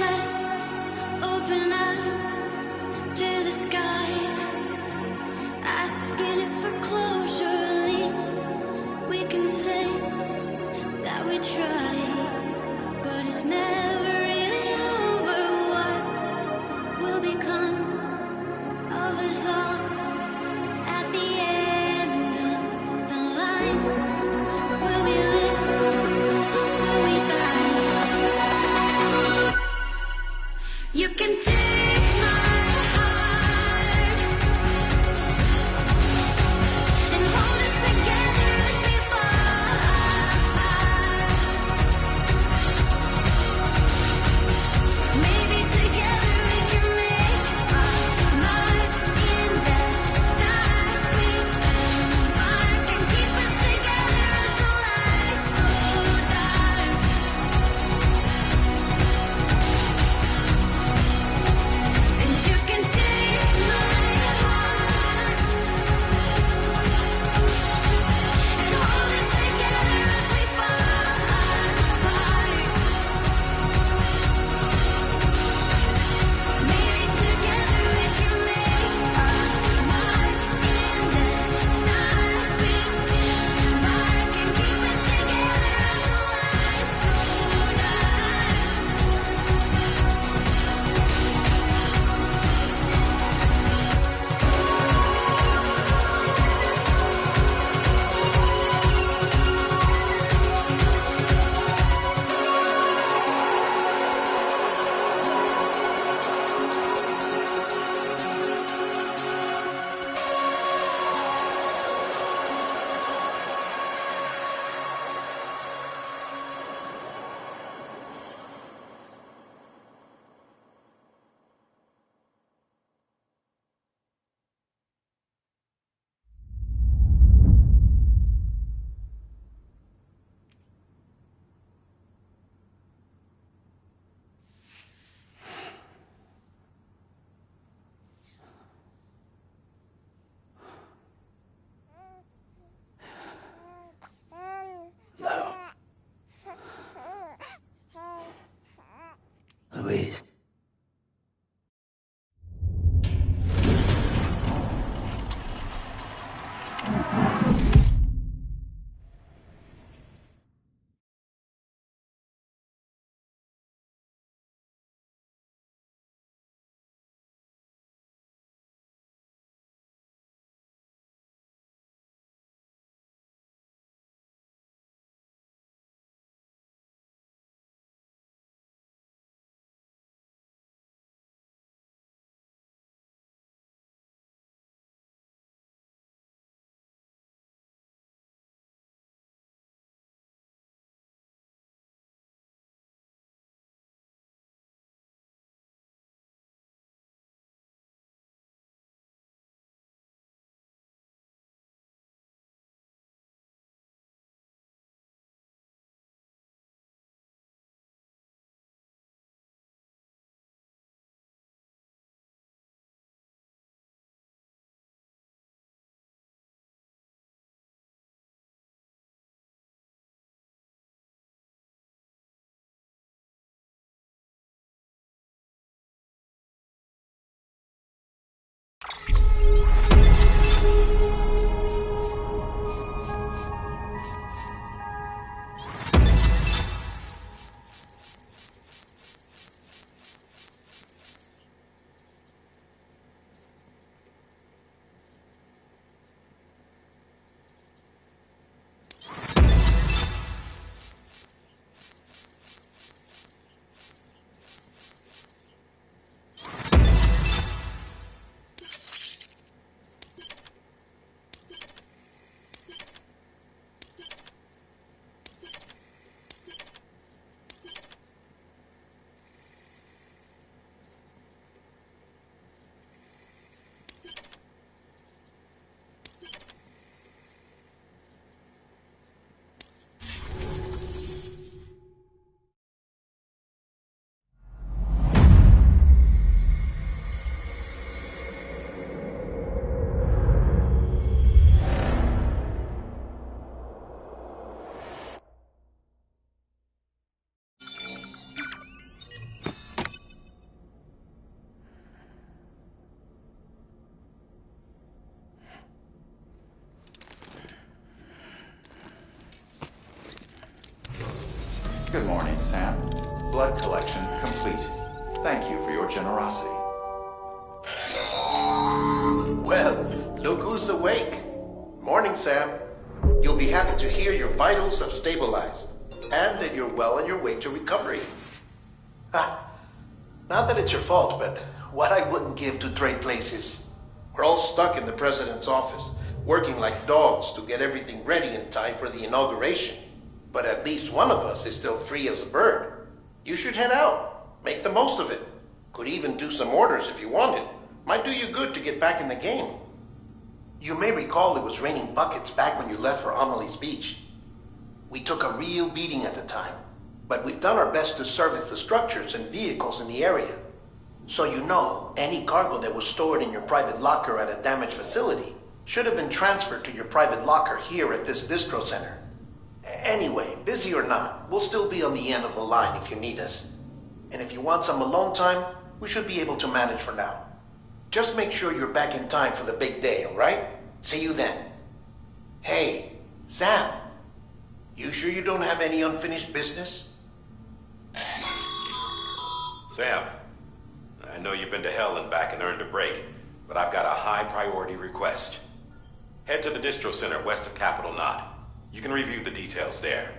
Let's open up to the sky, asking it for closure. At least we can say that we tried, but it's never really over. What will become of us all at the end of the line? Will we live? Will we die? You can take my heart and hold it together as we fall apart. Louise. Good morning, Sam. Blood collection complete. Thank you for your generosity. Well, look who's awake. Morning, Sam. You'll be happy to hear your vitals have stabilized, and that you're well on your way to recovery. Not that it's your fault, but what I wouldn't give to trade places. We're all stuck in the president's office, working like dogs to get everything ready in time for the inauguration. But at least one of us is still free as a bird. You should head out. Make the most of it. Could even do some orders if you wanted. Might do you good to get back in the game. You may recall it was raining buckets back when you left for Amelie's Beach. We took a real beating at the time, but we've done our best to service the structures and vehicles in the area. So you know, any cargo that was stored in your private locker at a damaged facility should have been transferred to your private locker here at this distro center. Anyway, busy or not, we'll still be on the end of the line if you need us. And if you want some alone time, we should be able to manage for now. Just make sure you're back in time for the big day, all right? See you then. Hey, Sam, you sure you don't have any unfinished business? Sam, I know you've been to hell and back and earned a break, but I've got a high priority request. Head to the distro center west of Capitol Knot. You can review the details there.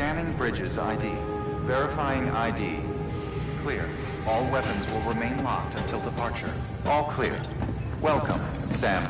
Scanning Bridges ID. Verifying ID. Clear. All weapons will remain locked until departure. All clear. Welcome, Sam.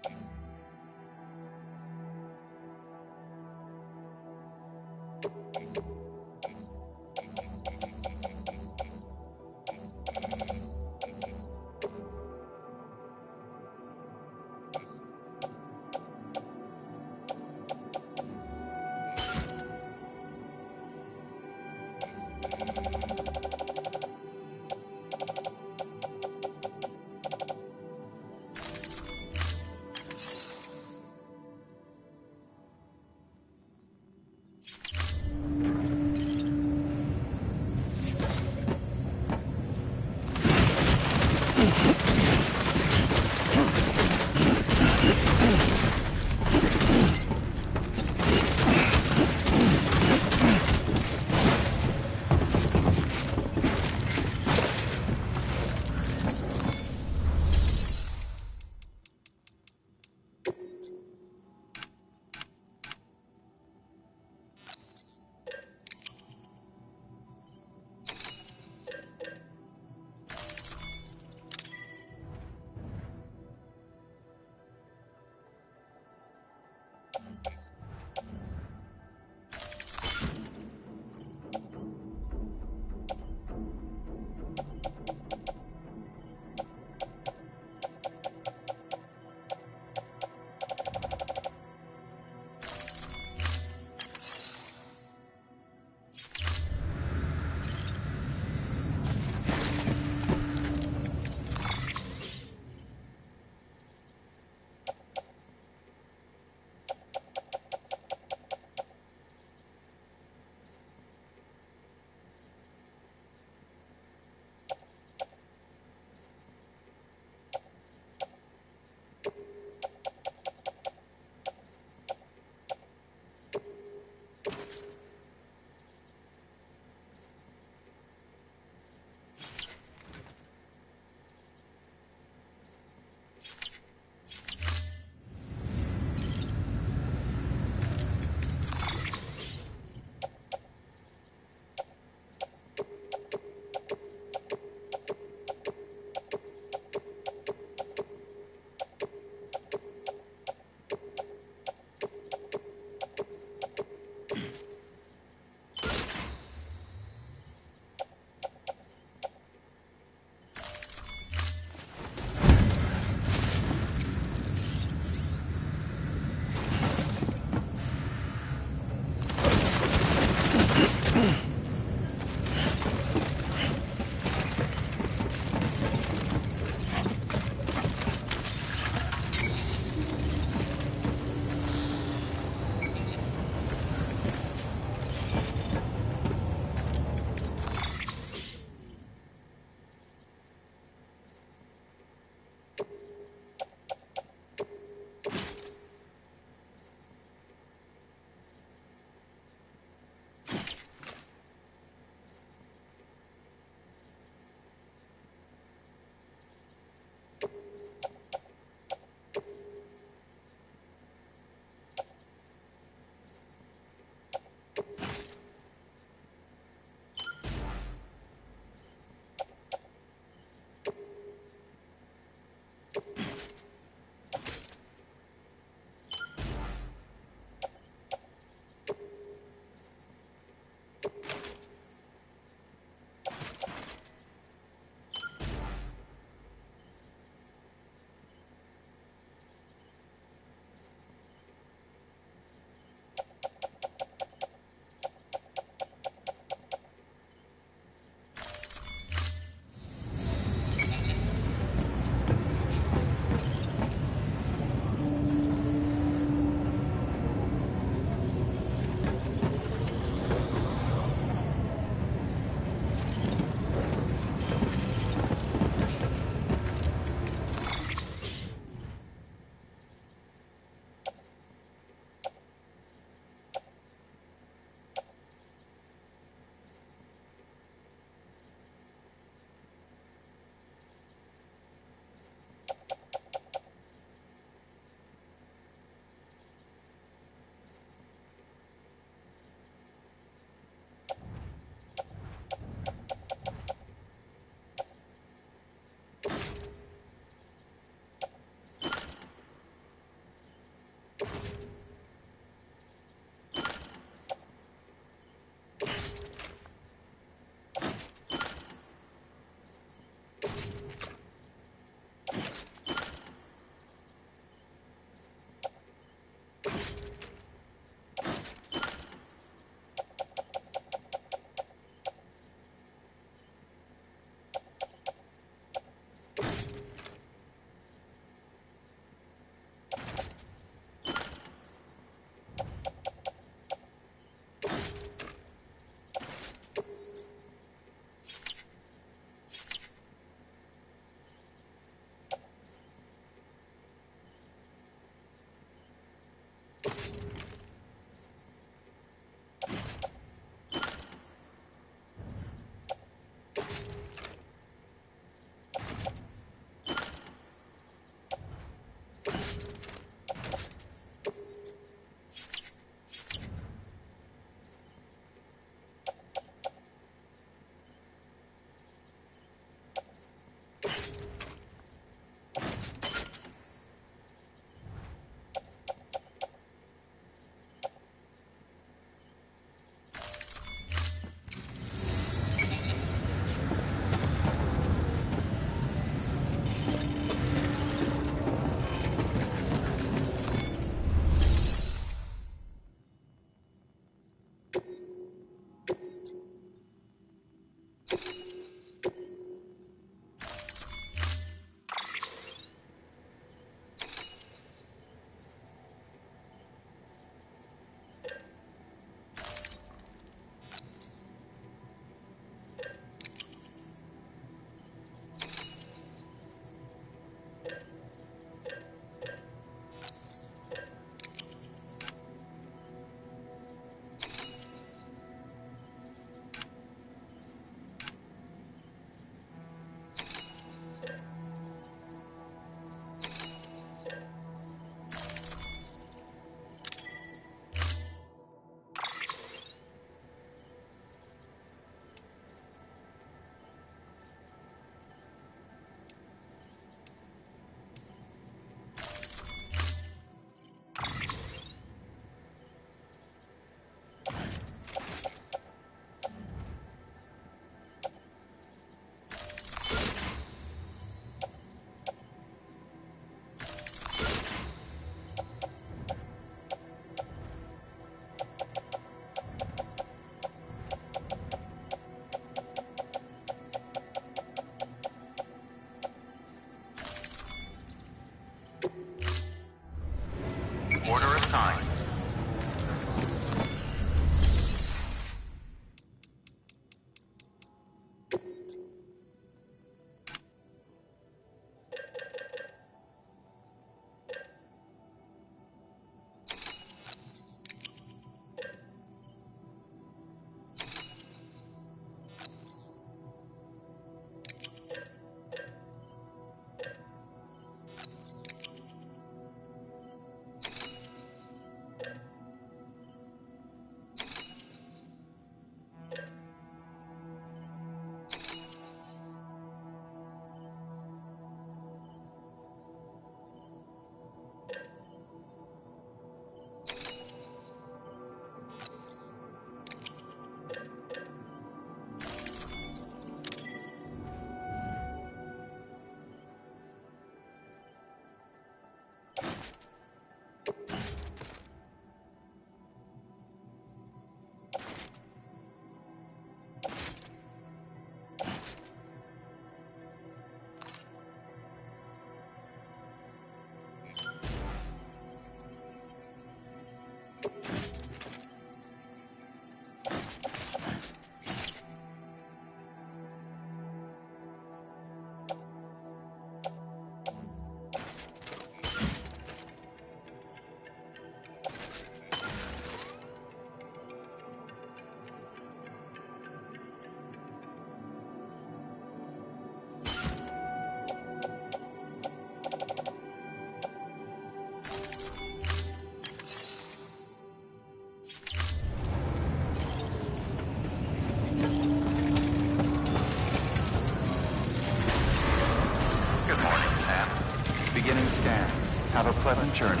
scan. Have a pleasant journey.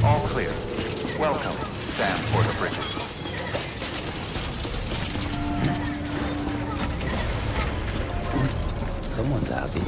All clear. Welcome, Sam Porter Bridges. Someone's happy.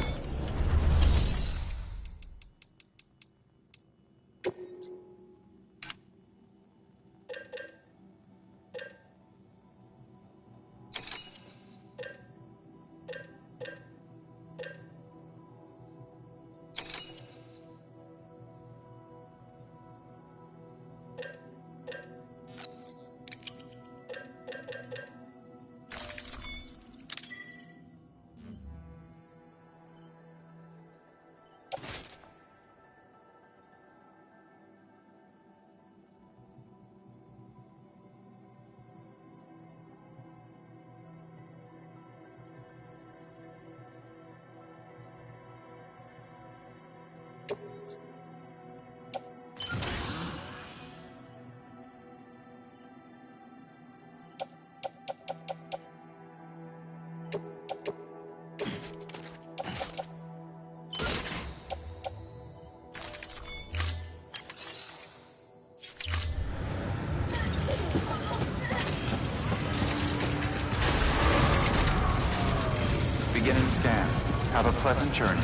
Beginning scan. Have a pleasant journey.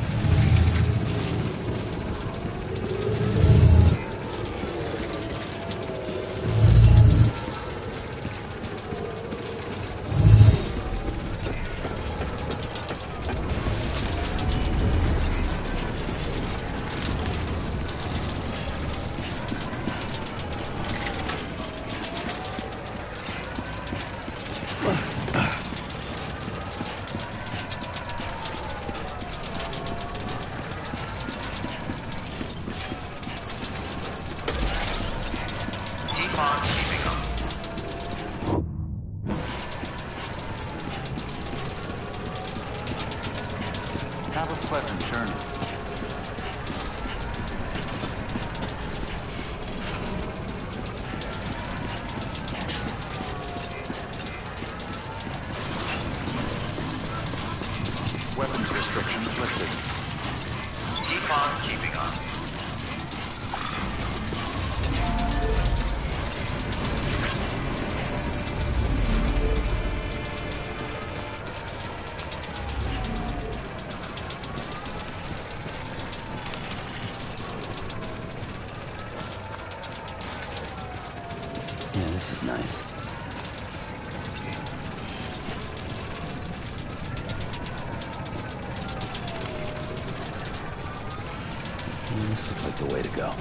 Have a pleasant journey. Weapons restrictions lifted. Keep on keeping on. Yeah, this is nice. This looks like the way to go.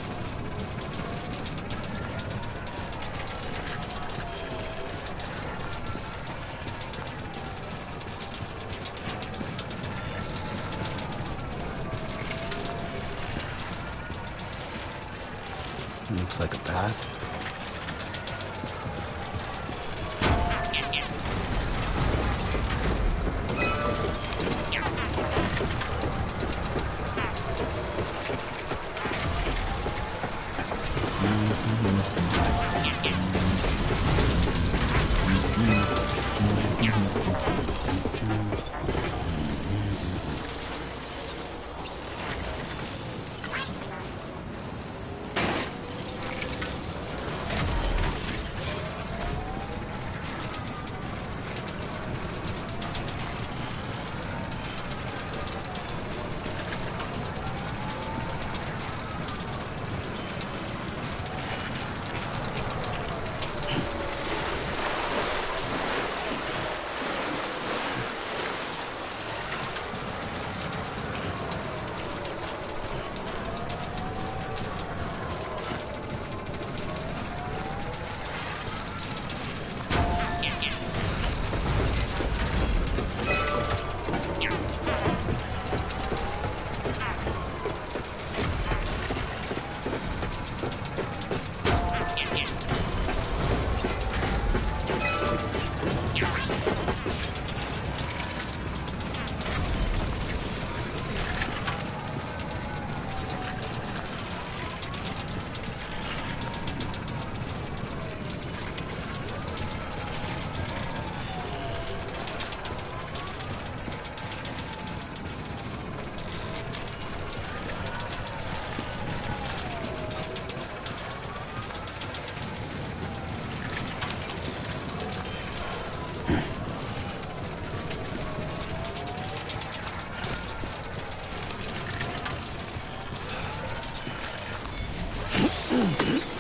Looks like a path. Yes.